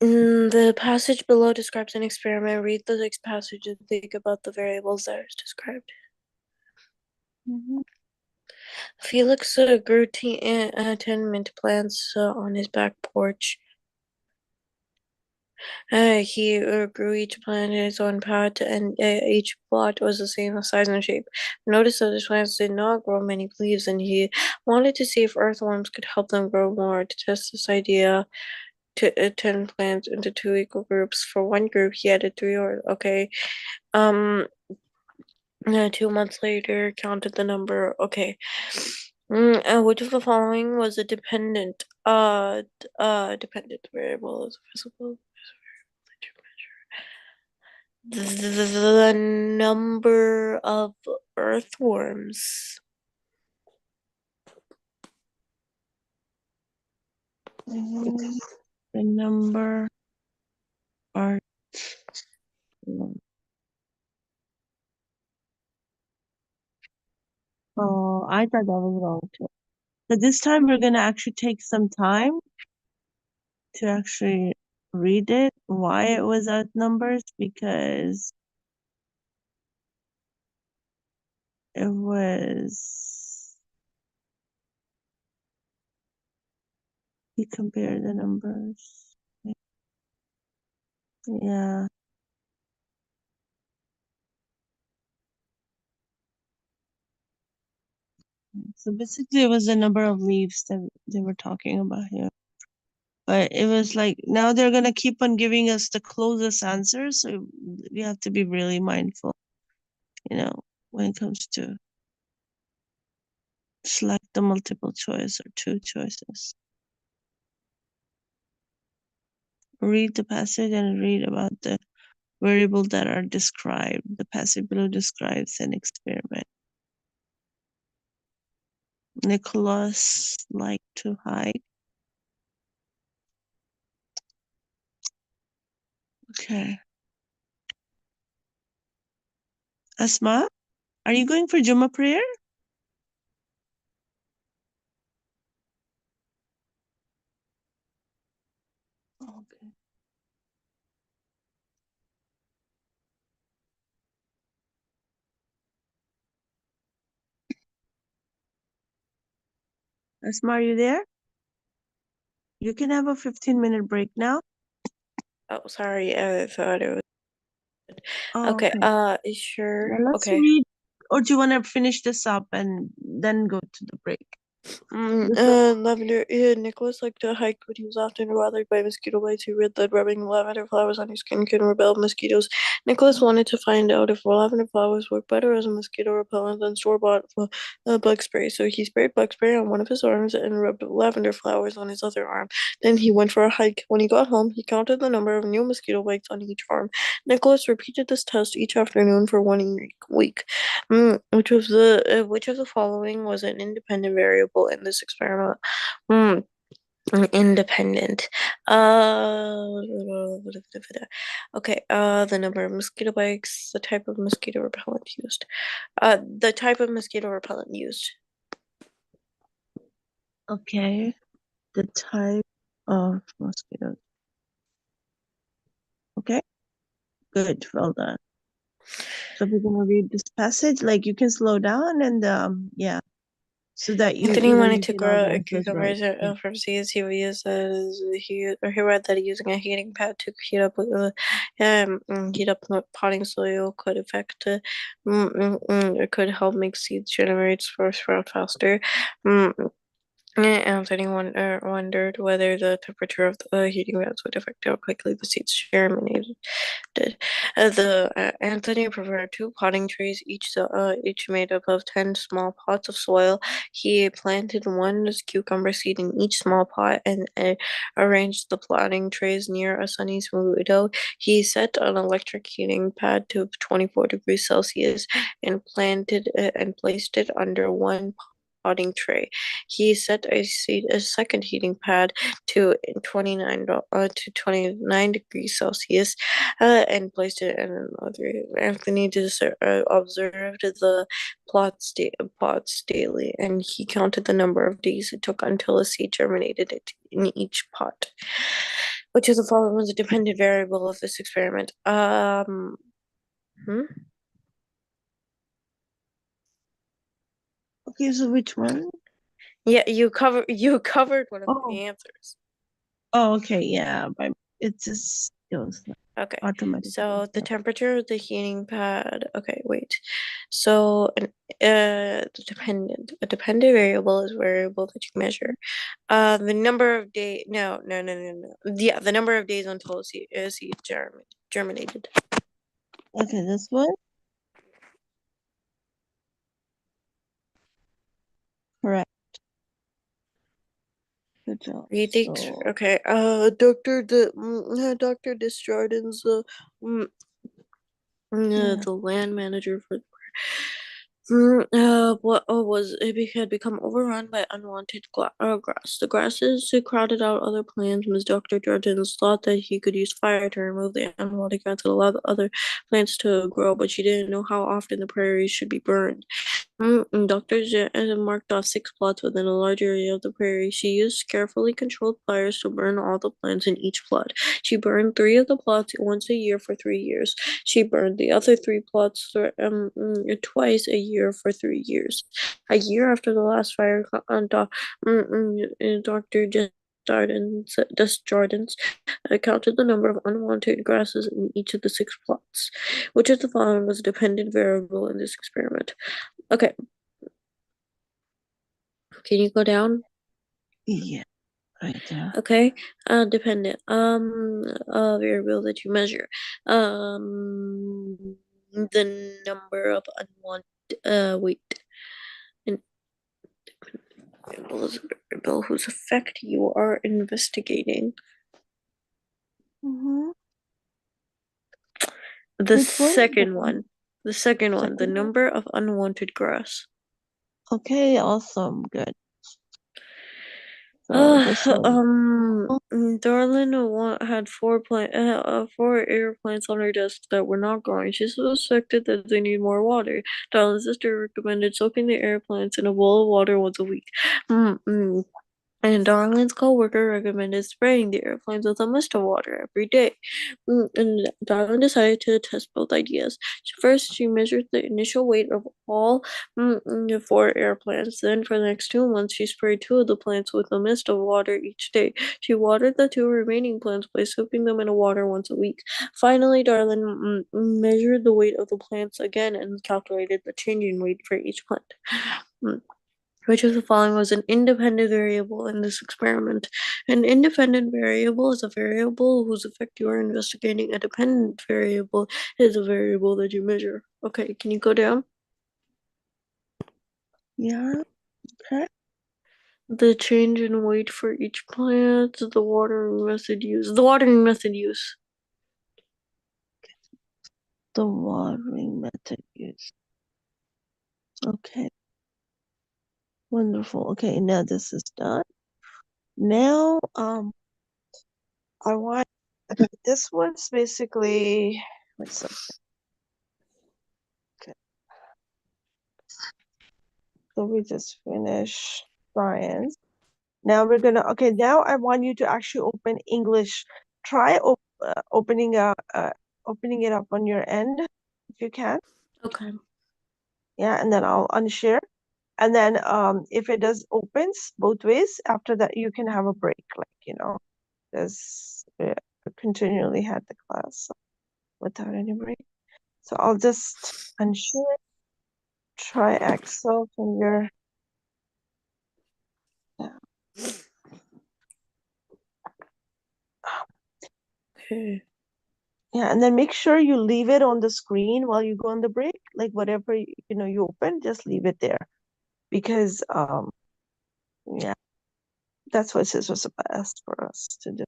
Speaker 2: The passage below describes an experiment. Read the next passage and think about the variables that are described.
Speaker 1: Mhm.
Speaker 2: Felix grew 10 mint plants on his back porch. He grew each plant in its own pot, and each plot was the same size and shape. Notice that his plants did not grow many leaves, and he wanted to see if earthworms could help them grow more. To test this idea, 10 plants into 2 equal groups. For one group, he added 3 or okay. 2 months later, counted the number. Okay. Which of the following was a dependent variable is visible? The number of earthworms.
Speaker 1: Mhm. The number are. Oh, I thought that was wrong too. So this time we're gonna actually take some time to actually read it, why it was out numbers, because it was, he compared the numbers. Yeah. So basically it was the number of leaves that they were talking about here. But it was like now they're gonna keep on giving us the closest answers, so we have to be really mindful, when it comes to select the multiple choice or 2 choices. Read the passage and read about the variables that are described. The passage below describes an experiment. Nicholas liked to hike. Okay. Asma, are you going for Jummah prayer? Okay. Asma, are you there? You can have a 15-minute break now.
Speaker 2: Oh, sorry. I thought it was
Speaker 1: Oh,
Speaker 2: okay.
Speaker 1: okay.
Speaker 2: Sure.
Speaker 1: Yeah, let's
Speaker 2: Okay.
Speaker 1: read. Or do you want to finish this up and then go to the break?
Speaker 2: Lavender. Nicholas liked to hike, but he was often bothered by mosquito bites. He read that rubbing lavender flowers on your skin can repel mosquitoes. Nicholas wanted to find out if lavender flowers work better as a mosquito repellent than store-bought bug spray. So he sprayed bug spray on one of his arms and rubbed lavender flowers on his other arm. Then he went for a hike. When he got home, he counted the number of new mosquito bites on each arm. Nicholas repeated this test each afternoon for 1 week. Which of the following was an independent variable in this experiment? Mm, independent. Okay. The number of mosquito bites, the type of mosquito repellent used. The type of mosquito repellent used.
Speaker 1: Okay. The type of mosquitoes. Okay. Good. Well done. So we're gonna read this passage. Like you can slow down and yeah, so that
Speaker 2: Anthony wanted
Speaker 1: you
Speaker 2: to
Speaker 1: get all
Speaker 2: grow
Speaker 1: the
Speaker 2: a
Speaker 1: answers right.
Speaker 2: cucumber from seeds. He used he read that using a heating pad to heat up potting soil could affect it could help make seeds generate sprout faster. Mm, Anthony wondered whether the temperature of the heating pads would affect how quickly the seeds germinated did. The Anthony prepared two potting trays, each made up of 10 small pots of soil. He planted one cucumber seed in each small pot and arranged the potting trays near a sunny window. He set an electric heating pad to 24 degrees Celsius and placed it under one potting tray. He set a second heating pad to 29 degrees Celsius and placed it in another. Anthony observed the pots daily, and he counted the number of days it took until a seed germinated in each pot. Which of the following was a dependent variable of this experiment? Hmm?
Speaker 1: Okay, so which one?
Speaker 2: Yeah, you covered one of
Speaker 1: Oh,
Speaker 2: the answers.
Speaker 1: oh, okay, yeah. It just goes
Speaker 2: Okay,
Speaker 1: automatically.
Speaker 2: so the temperature of the heating pad. Okay, wait. So a dependent variable is a variable that you measure. The number of day. No. Yeah, the number of days until seed germinated.
Speaker 1: Okay, this one. Correct. Good job. So
Speaker 2: Okay. Doctor Desjardins, mm,
Speaker 1: yeah.
Speaker 2: the land manager for was it had become overrun by unwanted grass. The grasses crowded out other plants. Ms. Dr. Jordan's thought that he could use fire to remove the unwanted grass and allow the other plants to grow, but she didn't know how often the prairies should be burned. Dr. Marked off 6 plots within a large area of the prairie. She used carefully controlled fires to burn all the plants in each plot. She burned 3 of the plots once a year for 3 years. She burned the other 3 plots twice a year for 3 years. A year after the last fire, Dr. Desjardins counted the number of unwanted grasses in each of the 6 plots. Which of the following was a dependent variable in this experiment? Okay, can you go down?
Speaker 1: Yeah. Right there.
Speaker 2: Okay, dependent. Variable that you measure. The number of unwanted. Wait. An variable is a variable whose effect you are investigating.
Speaker 1: Mm-hmm.
Speaker 2: The
Speaker 1: Which one?
Speaker 2: second one. The second one. The
Speaker 1: Second one.
Speaker 2: number of unwanted grass.
Speaker 1: Okay, awesome. Good. So this one.
Speaker 2: Darlin had four air plants on her desk that were not growing. She suspected that they need more water. Darlin's sister recommended soaking the air plants in a bowl of water once a week. Mm, mm. And Darlene's co-worker recommended spraying the airplanes with a mist of water every day. And Darlene decided to test both ideas. First, she measured the initial weight of all the 4 airplanes. Then, for the next 2 months, she sprayed 2 of the plants with a mist of water each day. She watered the 2 remaining plants by soaking them in water once a week. Finally, Darlene measured the weight of the plants again and calculated the change in weight for each plant. Which of the following was an independent variable in this experiment? An independent variable is a variable whose effect you are investigating. A dependent variable is a variable that you measure. Okay, can you go down?
Speaker 1: Yeah. Okay.
Speaker 2: The change in weight for each plant, the watering method used. The watering method used.
Speaker 1: The watering method used. Okay. Wonderful. Okay, now this is done. Now, I want this one's basically what's up? Okay. So we just finished science. Now we're gonna okay. Now I want you to actually open English. Try opening opening it up on your end if you can.
Speaker 2: Okay.
Speaker 1: Yeah, and then I'll unshare. And then if it does opens both ways, after that you can have a break, because we continually had the class without any break. So I'll just unshare. Try Excel from your yeah.
Speaker 2: Okay.
Speaker 1: Yeah, and then make sure you leave it on the screen while you go on the break. Like whatever you open, just leave it there, because yeah, that's what this was asked for us to do.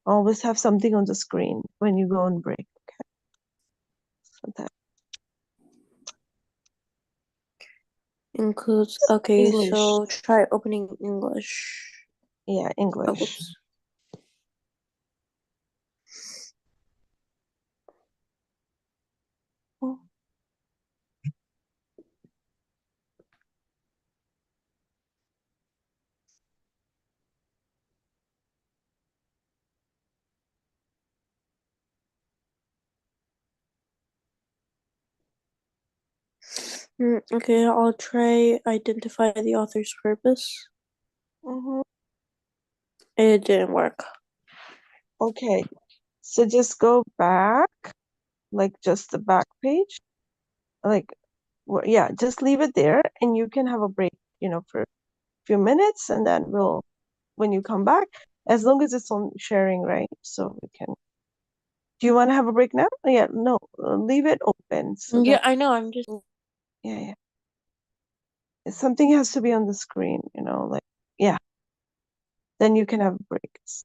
Speaker 1: Always have something on the screen when you go on break. Okay, so that
Speaker 2: Includes. Okay,
Speaker 1: English,
Speaker 2: so try opening English.
Speaker 1: yeah,
Speaker 2: Oh,
Speaker 1: English.
Speaker 2: oops.
Speaker 1: Oh,
Speaker 2: Okay, I'll try identify the author's purpose.
Speaker 1: mhm.
Speaker 2: It didn't work.
Speaker 1: Okay, so just go back, like just the back page, like yeah, just leave it there, and you can have a break, for a few minutes, and then when you come back, as long as it's on sharing, right? So we can. Do you want to have a break now? Yeah, no, leave it open so
Speaker 2: Yeah,
Speaker 1: that
Speaker 2: I know. I'm just.
Speaker 1: yeah. Something has to be on the screen, like yeah. Then you can have breaks.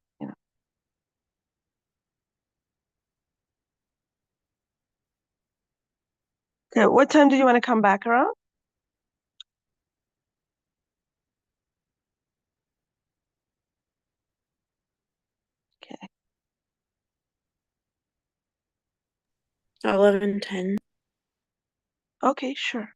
Speaker 1: Okay, what time do you want to come back around? Okay.
Speaker 2: 11:10.
Speaker 1: Okay, sure.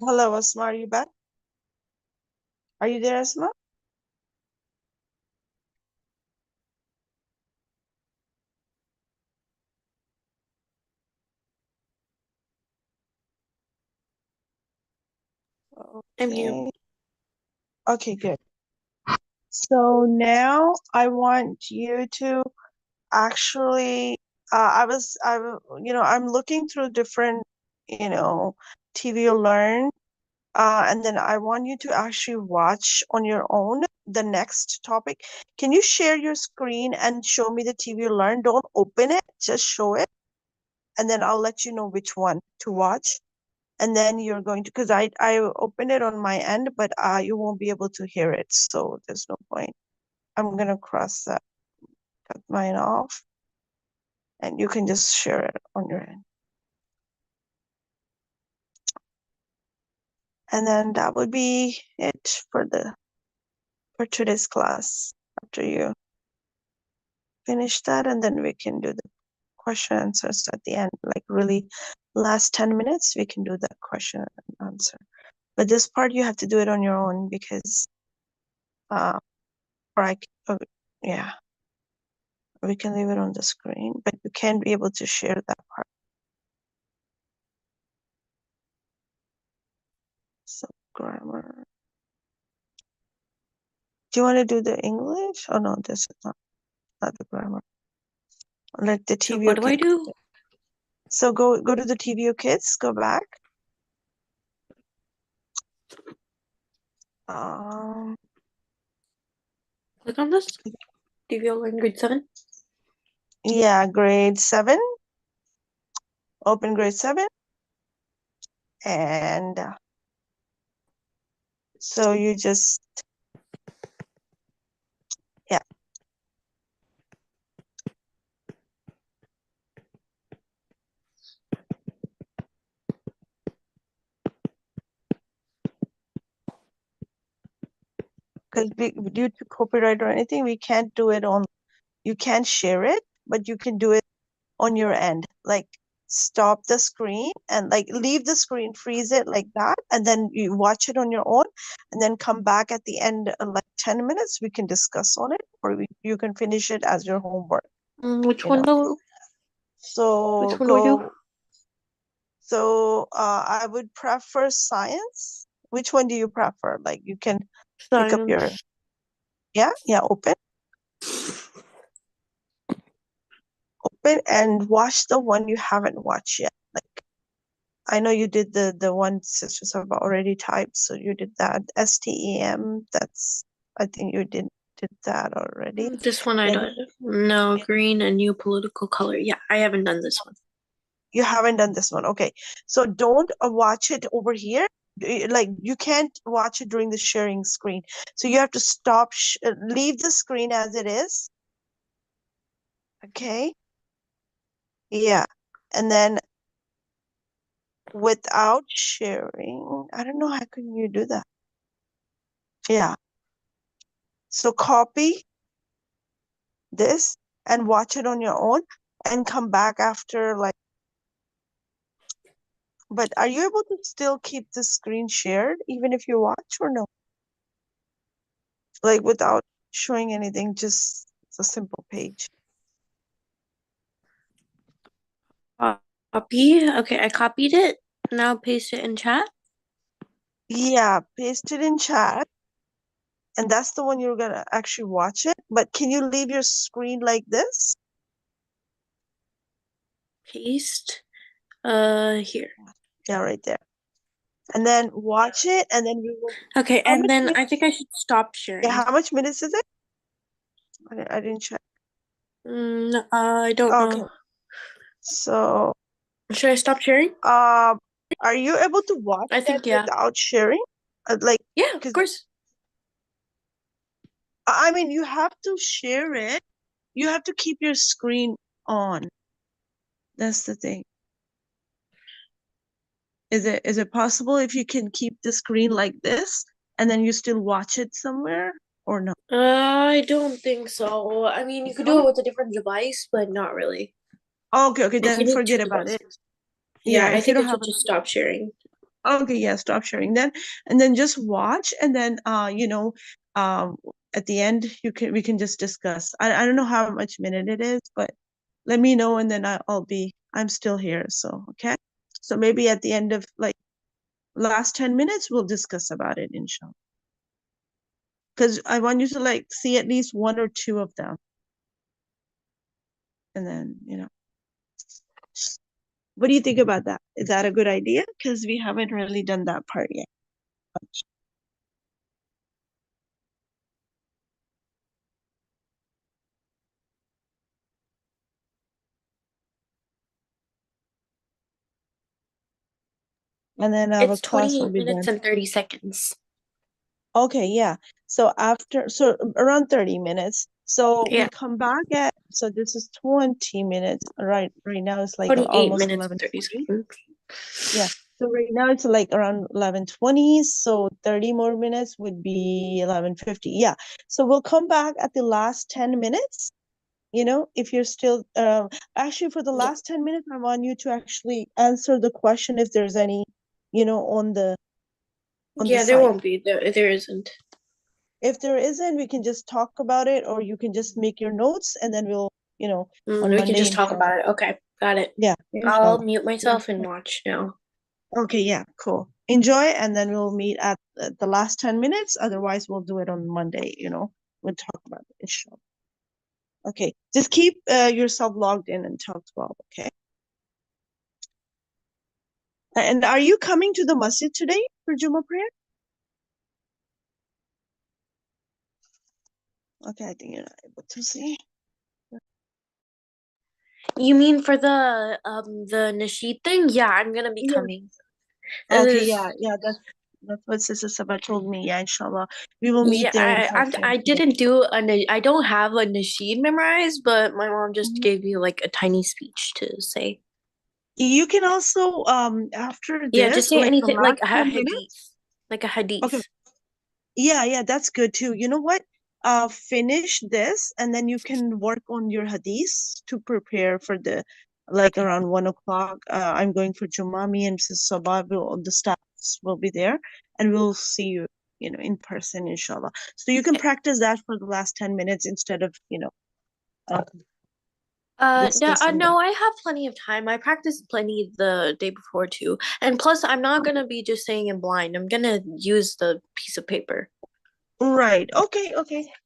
Speaker 1: Hello, Asma, are you back? Are you there, Asma?
Speaker 2: I'm here.
Speaker 1: Okay. Okay, good. So now I want you to actually, I'm looking through different, TV Learn, and then I want you to actually watch on your own the next topic. Can you share your screen and show me the TV Learn? Don't open it, just show it, and then I'll let you know which one to watch. And then you're going to, because I opened it on my end, but you won't be able to hear it, so there's no point. I'm gonna cross that, cut mine off, and you can just share it on your end. And then that would be it for today's class. After you finish that, and then we can do the question answers at the end, like really last 10 minutes, we can do that question and answer. But this part you have to do it on your own because or yeah, we can leave it on the screen, but you can't be able to share that part. So grammar. Do you want to do the English? Oh no, this is not the grammar. Like the
Speaker 2: So
Speaker 1: TVO
Speaker 2: what do I
Speaker 1: kids.
Speaker 2: do?
Speaker 1: So go to the TVO kids, go back.
Speaker 2: Click on this. DVL Learn grade 7.
Speaker 1: Yeah, grade 7. Open grade 7. And so you just, yeah. Because due to copyright or anything, we can't do it on, you can't share it, but you can do it on your end. Like stop the screen and like leave the screen, freeze it like that, and then you watch it on your own, and then come back at the end, like 10 minutes, we can discuss on it, or you can finish it as your homework.
Speaker 2: Which
Speaker 1: you
Speaker 2: one
Speaker 1: know.
Speaker 2: though?
Speaker 1: So
Speaker 2: Which one do we do?
Speaker 1: go. So I would prefer science. Which one do you prefer? Like you can pick up your,
Speaker 2: Science.
Speaker 1: yeah, open and watch the one you haven't watched yet. Like I know you did the one Sister Saba already typed, so you did that. STEM, that's, I think you did that already.
Speaker 2: This one I
Speaker 1: Then
Speaker 2: did. No, green and new political color. Yeah, I haven't done this one.
Speaker 1: you haven't done this one. Okay. So don't watch it over here. Like you can't watch it during the sharing screen. So you have to stop, leave the screen as it is. Okay. Yeah. And then without sharing, I don't know, how can you do that? Yeah. So copy this and watch it on your own and come back after, like, but are you able to still keep the screen shared even if you watch, or no? Like without showing anything, just a simple page.
Speaker 2: Copy. Okay, I copied it. Now paste it in chat.
Speaker 1: Yeah, paste it in chat. And that's the one you're gonna actually watch it. But can you leave your screen like this?
Speaker 2: Paste. Here.
Speaker 1: Yeah, right there. And then watch it, and then we will.
Speaker 2: Okay,
Speaker 1: How
Speaker 2: and
Speaker 1: much
Speaker 2: then
Speaker 1: minutes?
Speaker 2: I think I should stop sharing.
Speaker 1: Yeah, how much minutes is it? I didn't check.
Speaker 2: I don't
Speaker 1: Okay.
Speaker 2: know.
Speaker 1: So,
Speaker 2: Should I stop sharing?
Speaker 1: are you able to watch
Speaker 2: I
Speaker 1: that
Speaker 2: think yeah.
Speaker 1: without sharing? Like,
Speaker 2: Yeah, of
Speaker 1: 'cause
Speaker 2: course.
Speaker 1: I mean, you have to share it. You have to keep your screen on. That's the thing. Is it possible if you can keep the screen like this and then you still watch it somewhere, or no?
Speaker 2: I don't think so. I mean, you could do it with a different device, but not really.
Speaker 1: Okay,
Speaker 2: Like you
Speaker 1: then
Speaker 2: need
Speaker 1: forget
Speaker 2: two
Speaker 1: about it.
Speaker 2: devices. Yeah,
Speaker 1: Yeah,
Speaker 2: I
Speaker 1: if you
Speaker 2: think
Speaker 1: don't
Speaker 2: I
Speaker 1: have
Speaker 2: should just stop sharing.
Speaker 1: Okay, yeah, stop sharing then. And then just watch and then um at the end we can just discuss. I don't know how much minute it is, but let me know and then I'm still here. So okay. So maybe at the end of like last 10 minutes we'll discuss about it, inshallah. Because I want you to like see at least one or two of them. And then, what do you think about that? Is that a good idea? Because we haven't really done that part yet. And then our
Speaker 2: It's
Speaker 1: class will
Speaker 2: 28
Speaker 1: be
Speaker 2: minutes
Speaker 1: done.
Speaker 2: and 30 seconds.
Speaker 1: Okay, yeah. So around 30 minutes. So we
Speaker 2: Yeah,
Speaker 1: come back so this is 20 minutes. Right now it's like
Speaker 2: 28
Speaker 1: almost
Speaker 2: minutes and 30
Speaker 1: 11:20.
Speaker 2: seconds.
Speaker 1: Yeah. So right now it's like around 11:20. So 30 more minutes would be 11:50. Yeah. So we'll come back at the last 10 minutes. If you're still actually for the
Speaker 2: Yeah,
Speaker 1: last 10 minutes, I want you to actually answer the question if there's any, on the
Speaker 2: yeah, there
Speaker 1: site.
Speaker 2: won't be. There isn't.
Speaker 1: If there isn't, we can just talk about it, or you can just make your notes, and then we'll, on
Speaker 2: We can
Speaker 1: Monday,
Speaker 2: just talk
Speaker 1: inshallah.
Speaker 2: about it. Okay, got it.
Speaker 1: Yeah,
Speaker 2: I'll
Speaker 1: inshallah.
Speaker 2: mute
Speaker 1: Yeah.
Speaker 2: myself and watch now.
Speaker 1: Okay, yeah, cool. Enjoy, and then we'll meet at the last 10 minutes. Otherwise, we'll do it on Monday, we'll talk about it, inshallah. Okay, just keep yourself logged in until 12, okay? And are you coming to the masjid today for Jummah prayer? Okay, I think you're not able to see.
Speaker 2: You mean for the Nasheed thing? Yeah, I'm gonna be
Speaker 1: Yeah.
Speaker 2: coming. It
Speaker 1: Okay,
Speaker 2: is.
Speaker 1: yeah, that's what Sister Saba told me. Yeah, inshallah. We will meet
Speaker 2: Yeah,
Speaker 1: there in
Speaker 2: I
Speaker 1: person.
Speaker 2: didn't do I don't have a Nasheed memorized, but my mom just
Speaker 1: Mhm.
Speaker 2: gave me like a tiny speech to say.
Speaker 1: You can also after
Speaker 2: Yeah, just
Speaker 1: this,
Speaker 2: say
Speaker 1: like the
Speaker 2: anything like
Speaker 1: last
Speaker 2: a
Speaker 1: 10 minutes.
Speaker 2: hadith, like a
Speaker 1: Okay.
Speaker 2: hadith.
Speaker 1: Yeah, that's good too. You know what? Finish this and then you can work on your hadiths to prepare for the like around 1 o'clock. I'm going for Jummah. Me and Mrs. Sabah the staffs will be there and we'll see you, in person, inshallah. So you can practice that for the last 10 minutes instead of, uh, discussing that.
Speaker 2: No, I have plenty of time. I practiced plenty the day before too. And plus, I'm not gonna be just saying it blind. I'm gonna use the piece of paper.
Speaker 1: Right. Okay.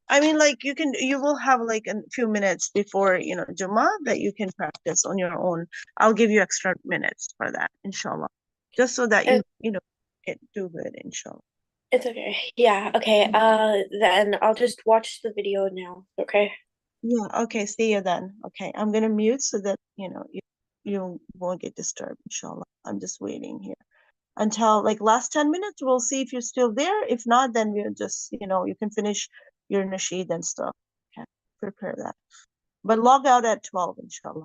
Speaker 1: I mean, like you will have like a few minutes before, Jummah that you can practice on your own. I'll give you extra minutes for that, inshallah. Just so that
Speaker 2: It,
Speaker 1: can do good, inshallah.
Speaker 2: it's okay. Yeah, okay. Then I'll just watch the video now. Okay.
Speaker 1: Yeah, okay, see you then. Okay, I'm gonna mute so that, you won't get disturbed, inshallah. I'm just waiting here until like last 10 minutes. We'll see if you're still there. If not, then we'll just, you can finish your nasheed and stuff. Okay, prepare that. But log out at 12, inshallah.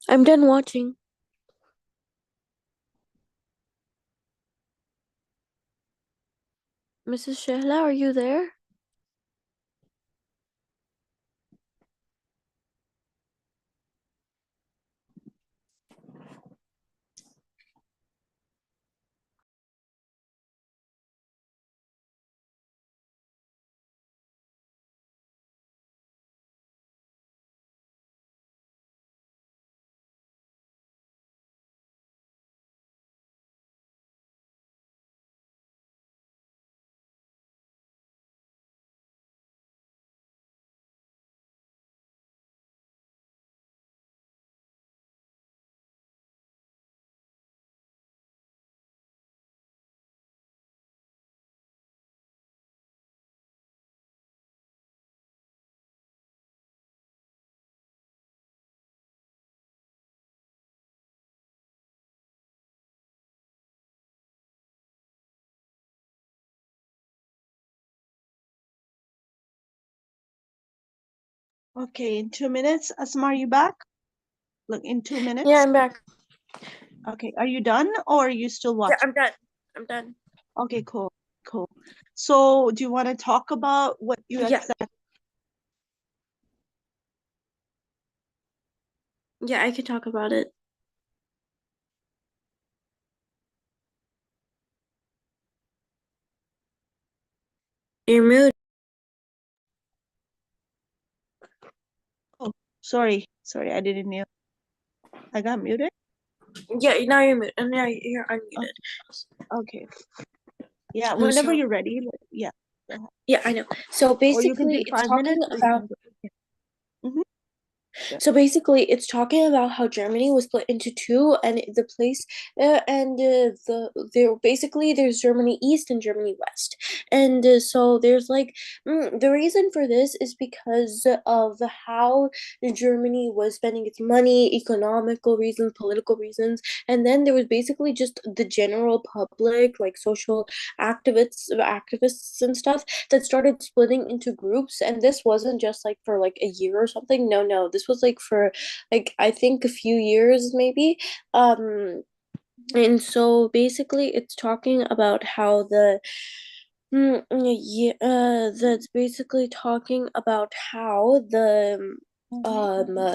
Speaker 2: I'm done watching. Mrs. Shehla, are you there?
Speaker 1: Okay, in 2 minutes. Asma, are you back? Look, in 2 minutes.
Speaker 2: Yeah, I'm back.
Speaker 1: Okay, are you done or are you still
Speaker 2: Yeah,
Speaker 1: watching?
Speaker 2: I'm done. I'm done.
Speaker 1: Okay, cool, cool. So, do you want to talk about what you
Speaker 2: Yeah.
Speaker 1: accept?
Speaker 2: Yeah, I can talk about it. You're muted.
Speaker 1: Oh, sorry, I didn't know. I got muted.
Speaker 2: Yeah, now you're muted. And now you're unmuted.
Speaker 1: Okay. Yeah, whenever
Speaker 2: So,
Speaker 1: you're ready. Yeah. Go ahead.
Speaker 2: yeah, I know. So
Speaker 1: Or you can
Speaker 2: basically,
Speaker 1: do
Speaker 2: it's
Speaker 1: 5 minutes,
Speaker 2: talking
Speaker 1: or you
Speaker 2: about.
Speaker 1: can do. Mm-hmm.
Speaker 2: So basically, it's talking about how Germany was split into two, and the place, there's Germany East and Germany West, and so there's like the reason for this is because of how Germany was spending its money, economical reasons, political reasons, and then there was basically just the general public, like social activists and stuff that started splitting into groups, and this wasn't just like for like a year or something. No, this was like for like I think a few years maybe. And so basically it's talking about how that's basically talking about how
Speaker 1: Mm-hmm.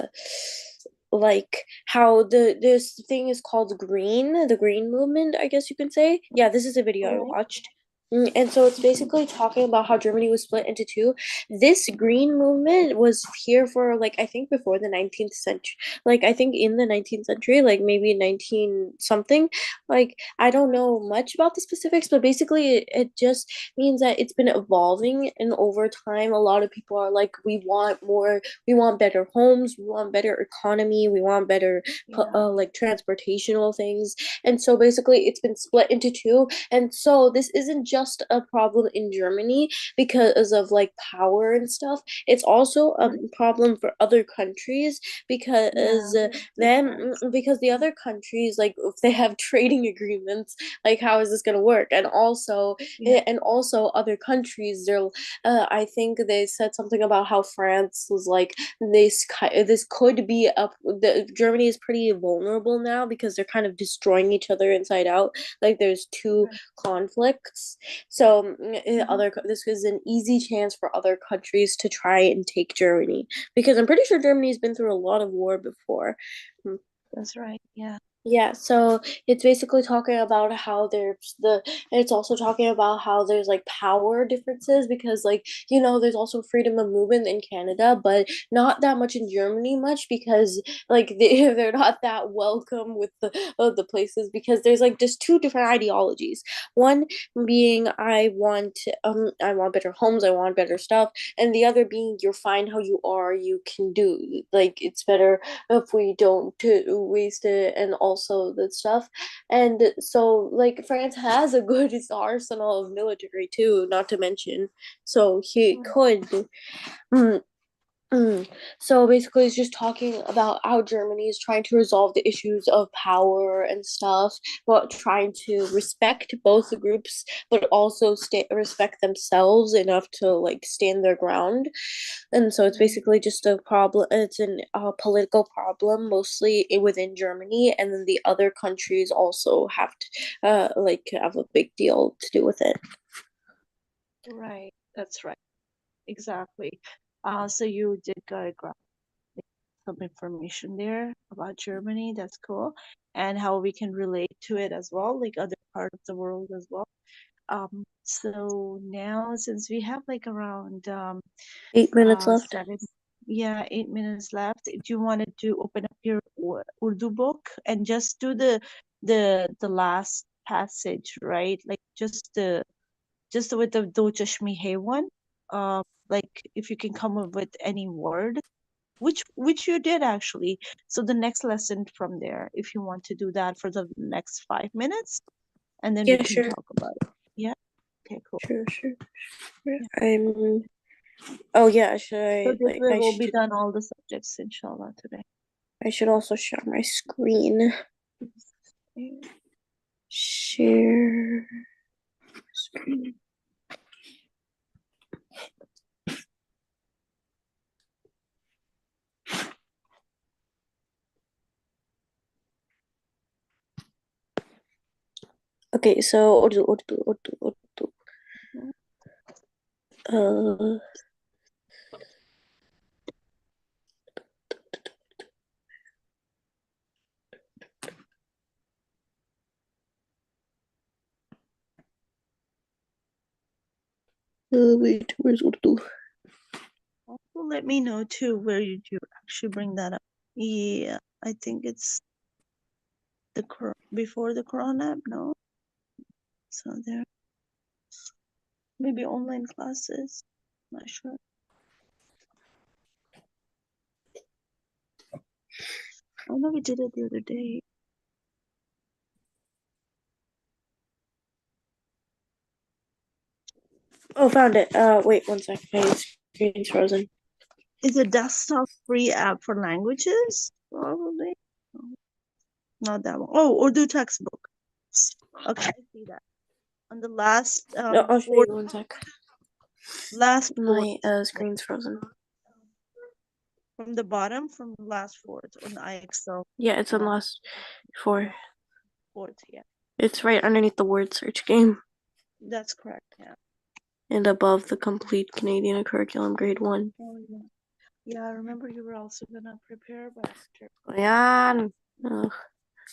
Speaker 2: like how this thing is called the green movement, I guess you can say. Yeah, this is a video I
Speaker 1: Right.
Speaker 2: watched. And so it's basically talking about how Germany was split into two. This green movement was here for like I think before the 19th century. Like I think in the 19th century, like maybe 19 something. Like I don't know much about the specifics, but basically it just means that it's been evolving, and over time a lot of people are like we want more, we want better homes, we want better economy, we want better
Speaker 1: Yeah.
Speaker 2: like transportational things. And so basically it's been split into two, and so this isn't just a problem in Germany because of like power and stuff. It's also a
Speaker 1: Right.
Speaker 2: problem for other countries
Speaker 1: Yeah.
Speaker 2: because
Speaker 1: Difference.
Speaker 2: because the other countries, like if they have trading agreements, like how is this going to work? And also
Speaker 1: Yeah.
Speaker 2: other countries, they're I think they said something about how France was like this could be up. Germany is pretty vulnerable now because they're kind of destroying each other inside out. Like there's two
Speaker 1: Right.
Speaker 2: conflicts, so
Speaker 1: Mm-hmm.
Speaker 2: this is an easy chance for other countries to try and take Germany, because I'm pretty sure Germany's been through a lot of war before. Mm.
Speaker 1: That's right. Yeah.
Speaker 2: Yeah, so it's basically talking about how it's also talking about how there's like power differences, because like there's also freedom of movement in Canada, but not that much in Germany much, because like they're not that welcome with the places, because there's like just two different ideologies. One being I want better homes, I want better stuff, and the other being you're fine how you are, you can do like it's better if we don't waste it, and also that stuff. And so like France has a good arsenal of military too, not to mention, so he
Speaker 1: Right.
Speaker 2: could mm, so basically it's just talking about how Germany is trying to resolve the issues of power and stuff, but trying to respect both the groups, but also respect themselves enough to like stand their ground. And so it's
Speaker 1: Right.
Speaker 2: basically just a problem. It's a political problem mostly within Germany, and then the other countries also have to like have a big deal to do with it.
Speaker 1: Right. That's right. Exactly. So you did grab some information there about Germany. That's cool. And how we can relate to it as well, like other part of the world as well. So now since we have like around
Speaker 2: 8 minutes left.
Speaker 1: 8 minutes left, do you want to open up your Urdu book and just do the last passage, right? Like just with the Do Chashmi Hai one. Like if you can come up with any word, which you did actually. So the next lesson from there, if you want to do that for the next 5 minutes, and then we
Speaker 2: Yeah,
Speaker 1: can
Speaker 2: sure.
Speaker 1: talk about it. Yeah. Okay, cool.
Speaker 2: Sure.
Speaker 1: Yeah.
Speaker 2: I'm. Oh yeah, should
Speaker 1: So
Speaker 2: I
Speaker 1: this
Speaker 2: like?
Speaker 1: way we'll be done all the subjects, inshallah, today.
Speaker 2: I should also share my screen.
Speaker 1: Okay.
Speaker 2: Share screen. Okay, so Urdu.
Speaker 1: Mhm.
Speaker 2: Uh, wait, where's Urdu?
Speaker 1: Also, let me know too where did you actually bring that up. Yeah, I think it's before the Quran app. No, so there. Maybe online classes. Not sure. I know we did it the other day.
Speaker 2: Oh, found it. Wait one sec. My screen's frozen.
Speaker 1: It's a desktop free app for languages, probably. No, not that one. Oh, Urdu textbook. Okay, I see that. On the last
Speaker 2: No, I'll show
Speaker 1: fourth,
Speaker 2: you one sec.
Speaker 1: last fourth
Speaker 2: My screen's frozen.
Speaker 1: from the bottom, from the last fourth on the IXL
Speaker 2: Yeah, it's on last four.
Speaker 1: fourth. Yeah,
Speaker 2: It's right underneath the word search game
Speaker 1: that's correct. Yeah.
Speaker 2: and above the complete Canadian curriculum grade 1.
Speaker 1: Oh yeah. Yeah, I remember you were also gonna prepare, but after.
Speaker 2: Ayan.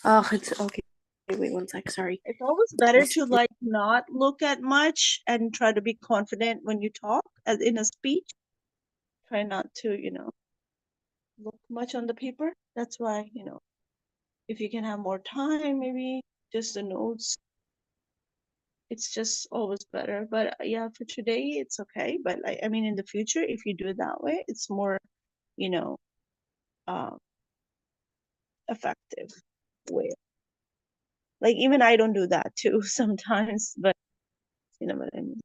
Speaker 2: Oh, it's okay. Wait one sec. Sorry.
Speaker 1: It's always better to like not look at much and try to be confident when you talk as in a speech. Try not to, look much on the paper. That's why, if you can have more time, maybe just the notes. It's just always better. But yeah, for today, it's okay. But I mean, in the future, if you do it that way, it's more, you know, um, effective way. Like even I don't do that too sometimes, but you know what I mean.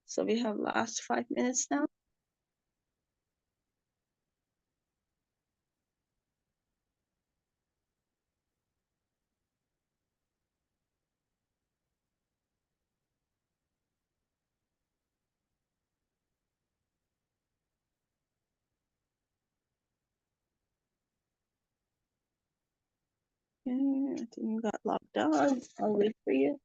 Speaker 1: So we have last 5 minutes now. Okay, I think you got locked out. I'll wait for you.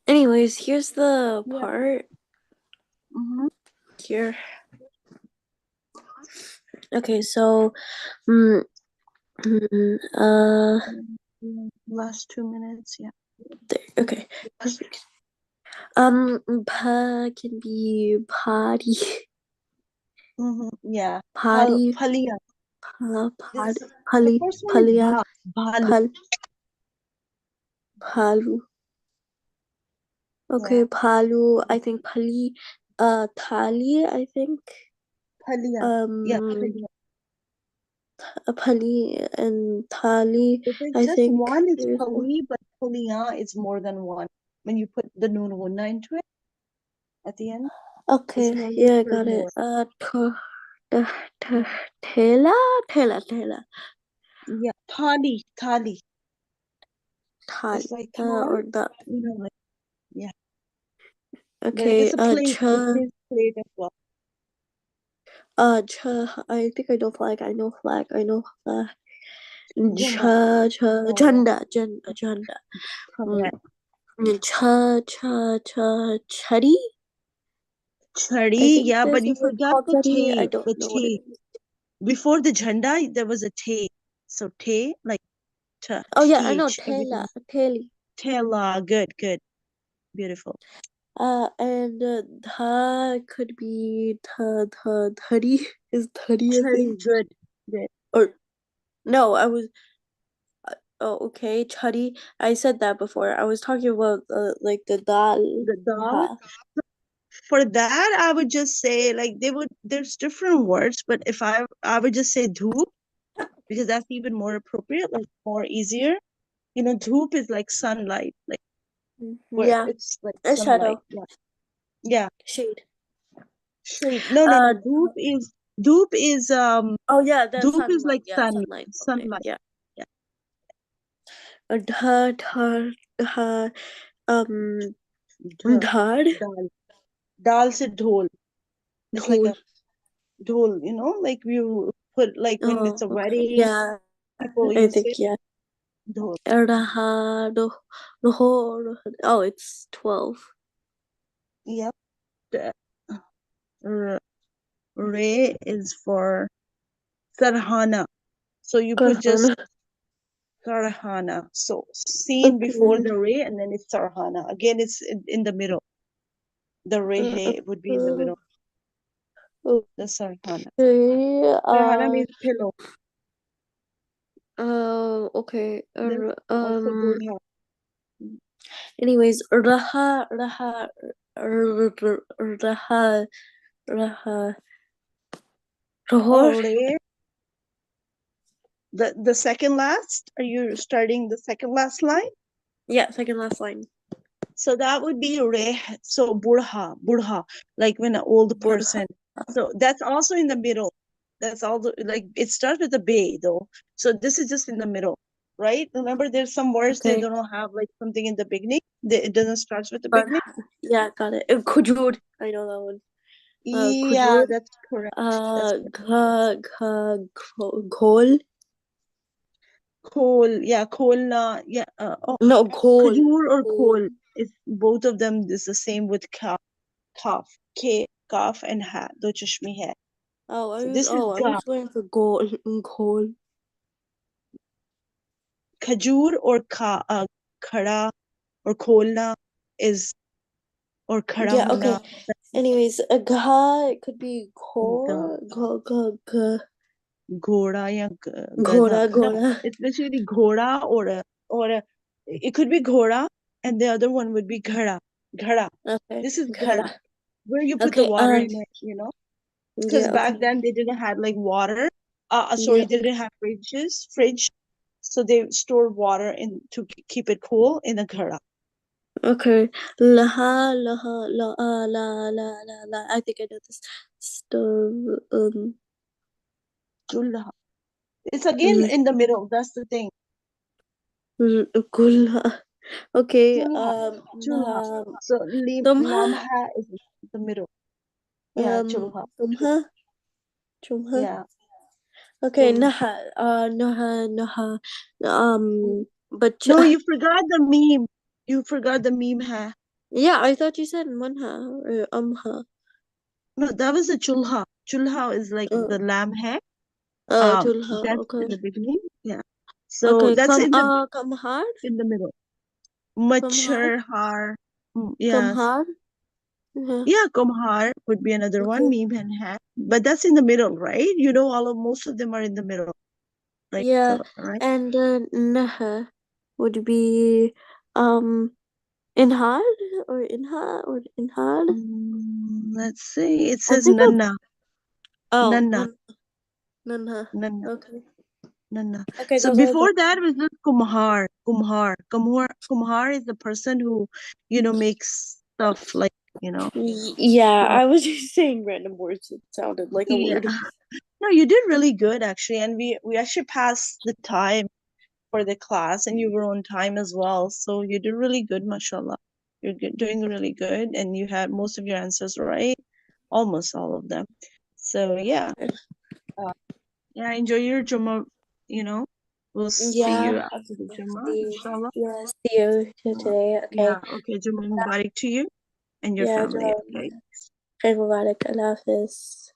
Speaker 2: Anyways, here's the
Speaker 1: Yeah.
Speaker 2: part here. Okay, so mm,
Speaker 1: Last 2 minutes, yeah.
Speaker 2: there. Okay, perfect. Can be party,
Speaker 1: Yeah.
Speaker 2: party,
Speaker 1: Palia.
Speaker 2: pali,
Speaker 1: The
Speaker 2: pali,
Speaker 1: first one is
Speaker 2: palia,
Speaker 1: Bhalu.
Speaker 2: pal, palu. Okay,
Speaker 1: Yeah.
Speaker 2: palu, I think pali, thali, I think.
Speaker 1: Palia. Yeah,
Speaker 2: Um,
Speaker 1: palia.
Speaker 2: pali and thali,
Speaker 1: If it's
Speaker 2: I
Speaker 1: just
Speaker 2: think.
Speaker 1: one, it's pali, but palia is more than one. When you put the noon gunna into it at the end, it's
Speaker 2: Okay,
Speaker 1: more than
Speaker 2: yeah, I got it.
Speaker 1: more.
Speaker 2: Th th thela, thela,
Speaker 1: Yeah, thali, thali. It's
Speaker 2: thali,
Speaker 1: like thal,
Speaker 2: or that.
Speaker 1: like yeah. But
Speaker 2: Okay,
Speaker 1: it's a plate. It
Speaker 2: cha,
Speaker 1: means plate as well.
Speaker 2: cha, I think I know flag, I know flag, I know flag.
Speaker 1: Janda. Oh,
Speaker 2: Janda. Mm,
Speaker 1: correct.
Speaker 2: chari. I
Speaker 1: Chadi,
Speaker 2: think
Speaker 1: yeah, but
Speaker 2: there's a
Speaker 1: you
Speaker 2: word
Speaker 1: forgot
Speaker 2: called
Speaker 1: the
Speaker 2: chari. I
Speaker 1: te.
Speaker 2: don't
Speaker 1: The
Speaker 2: know what it
Speaker 1: te.
Speaker 2: is.
Speaker 1: Before the jhanda, there was a te. So te, like
Speaker 2: Oh yeah, I know
Speaker 1: th,
Speaker 2: tela,
Speaker 1: everything.
Speaker 2: teli.
Speaker 1: Tela, good, good, beautiful.
Speaker 2: And tha could be thari is thari, I think.
Speaker 1: Chadi, good, good.
Speaker 2: Or no, I was oh okay, chari. I said that before. I was talking about like the dal.
Speaker 1: The dal.
Speaker 2: Ha.
Speaker 1: For that, I would just say like there's different words, but if I would just say dhoop because that's even more appropriate, like more easier. Dhoop is like sunlight, like where
Speaker 2: Yeah,
Speaker 1: it's like
Speaker 2: a
Speaker 1: sunlight.
Speaker 2: shadow,
Speaker 1: Yeah. Yeah.
Speaker 2: shade.
Speaker 1: Shade. No, no, no.
Speaker 2: Uh
Speaker 1: Dhoop is
Speaker 2: oh yeah, the
Speaker 1: dhoop is
Speaker 2: sunlight.
Speaker 1: like
Speaker 2: Yeah, sunlight. Okay,
Speaker 1: sunlight.
Speaker 2: yeah.
Speaker 1: Yeah.
Speaker 2: Dha dha dha um
Speaker 1: Dha,
Speaker 2: dhar
Speaker 1: dal. Dal se dhol. It's like
Speaker 2: dhol.
Speaker 1: a dhol, like you put like when it's
Speaker 2: Oh,
Speaker 1: a
Speaker 2: okay.
Speaker 1: wedding,
Speaker 2: Yeah,
Speaker 1: people
Speaker 2: I
Speaker 1: use
Speaker 2: think
Speaker 1: it.
Speaker 2: yeah.
Speaker 1: Dhol.
Speaker 2: Raha, oh, it's 12.
Speaker 1: Yep. The, r- Re is for Sarhana. So you put just
Speaker 2: Karhana.
Speaker 1: Sarhana. So seen before
Speaker 2: Okay.
Speaker 1: the Re and then it's Sarhana. Again, it's in the middle. The
Speaker 2: Uh,
Speaker 1: Re would be in the
Speaker 2: uh,
Speaker 1: middle. The Sarhana.
Speaker 2: okay.
Speaker 1: Sarhana means pillow.
Speaker 2: Okay.
Speaker 1: Then also Burha.
Speaker 2: Anyways, raha, raha,
Speaker 1: Oh,
Speaker 2: rohor.
Speaker 1: Re. The second last. Are you starting the second last line?
Speaker 2: Yeah, second last line.
Speaker 1: So that would be Re. So Burha, like when an old
Speaker 2: Burha.
Speaker 1: person. So that's also in the middle. That's all like it starts with a bay though. So this is just in the middle, right? Remember, there's some words they
Speaker 2: Okay.
Speaker 1: don't have like something in the beginning. It doesn't start with the beginning.
Speaker 2: Burha. Yeah, got it. Khujur. I know that one.
Speaker 1: Yeah,
Speaker 2: Khujur.
Speaker 1: that's correct. That's
Speaker 2: Ghol.
Speaker 1: khol. Yeah, kholna. Yeah. Oh,
Speaker 2: No, ghol.
Speaker 1: khajur or
Speaker 2: Ghol.
Speaker 1: khol is both of them is the same with kaf, k, kaf and ha. Do chashmi hai. So this is
Speaker 2: I
Speaker 1: ga.
Speaker 2: was going for ghol. Ghol.
Speaker 1: Khajur or khada or kholna is or khada
Speaker 2: Yeah, okay.
Speaker 1: hona.
Speaker 2: Anyways, a gha, it could be
Speaker 1: Ga, ghoda ya gada.
Speaker 2: ghoda,
Speaker 1: No,
Speaker 2: ghoda.
Speaker 1: it's basically ghoda or it could be ghoda and the other one would be ghada. Ghada.
Speaker 2: Okay,
Speaker 1: This is ghada,
Speaker 2: ghada.
Speaker 1: where you put the
Speaker 2: Okay,
Speaker 1: water in it, because
Speaker 2: yeah,
Speaker 1: back
Speaker 2: okay.
Speaker 1: then they didn't have like water.
Speaker 2: Yeah,
Speaker 1: Sorry, they didn't have fridge, so they stored water in to keep it cool in a ghada.
Speaker 2: okay. La. I think I know this. Stove,
Speaker 1: Chulha. It's again
Speaker 2: l-
Speaker 1: in the middle. That's the thing.
Speaker 2: gulha. Okay,
Speaker 1: Chulha. Chulha. So
Speaker 2: tumha,
Speaker 1: lamha is the middle. Yeah, chulha.
Speaker 2: tumha, tumha.
Speaker 1: Yeah,
Speaker 2: Okay,
Speaker 1: chulha.
Speaker 2: naha, but
Speaker 1: No, you forgot the meme. You forgot the meme ha.
Speaker 2: yeah, I thought you said manha or
Speaker 1: No, that was the chulha. Chulha is like
Speaker 2: Uh,
Speaker 1: the lamb hai.
Speaker 2: chulha.
Speaker 1: That's in
Speaker 2: Okay,
Speaker 1: the beginning. Yeah. So
Speaker 2: okay.
Speaker 1: that's
Speaker 2: Come hard,
Speaker 1: in the middle.
Speaker 2: come hard,
Speaker 1: Machar har.
Speaker 2: come
Speaker 1: Yes.
Speaker 2: hard. Yeah.
Speaker 1: Yeah, kumhar would be another one.
Speaker 2: Okay.
Speaker 1: Meme and hat. But that's in the middle, right? Most of them are in the middle, right?
Speaker 2: Yeah,
Speaker 1: So, right?
Speaker 2: and naha would be um Inhad or Inha or Inhad?
Speaker 1: Let's see. It
Speaker 2: I
Speaker 1: says
Speaker 2: think
Speaker 1: Nana.
Speaker 2: oh,
Speaker 1: Nana.
Speaker 2: Nana.
Speaker 1: Nana.
Speaker 2: Okay.
Speaker 1: Nana.
Speaker 2: Okay,
Speaker 1: So
Speaker 2: those are the
Speaker 1: before that was just Kumhar. Kumhar is the person who, makes stuff like,
Speaker 2: Yeah,
Speaker 1: so
Speaker 2: I was just saying random words. It sounded like a
Speaker 1: yeah.
Speaker 2: word.
Speaker 1: No, you did really good actually, and we actually passed the time for the class, and you were on time as well. So you did really good, mashallah. You're doing really good, and you had most of your answers right, almost all of them. So yeah, uh, yeah. Enjoy your Jummah. You know, we'll see
Speaker 2: Yeah,
Speaker 1: you after the Jummah,
Speaker 2: see,
Speaker 1: inshallah.
Speaker 2: yeah, see you today. Okay.
Speaker 1: Yeah. Okay. Jummah Mubarak to you and your
Speaker 2: Yeah,
Speaker 1: family. Okay.
Speaker 2: Khair Mubarak. Allah Hafiz.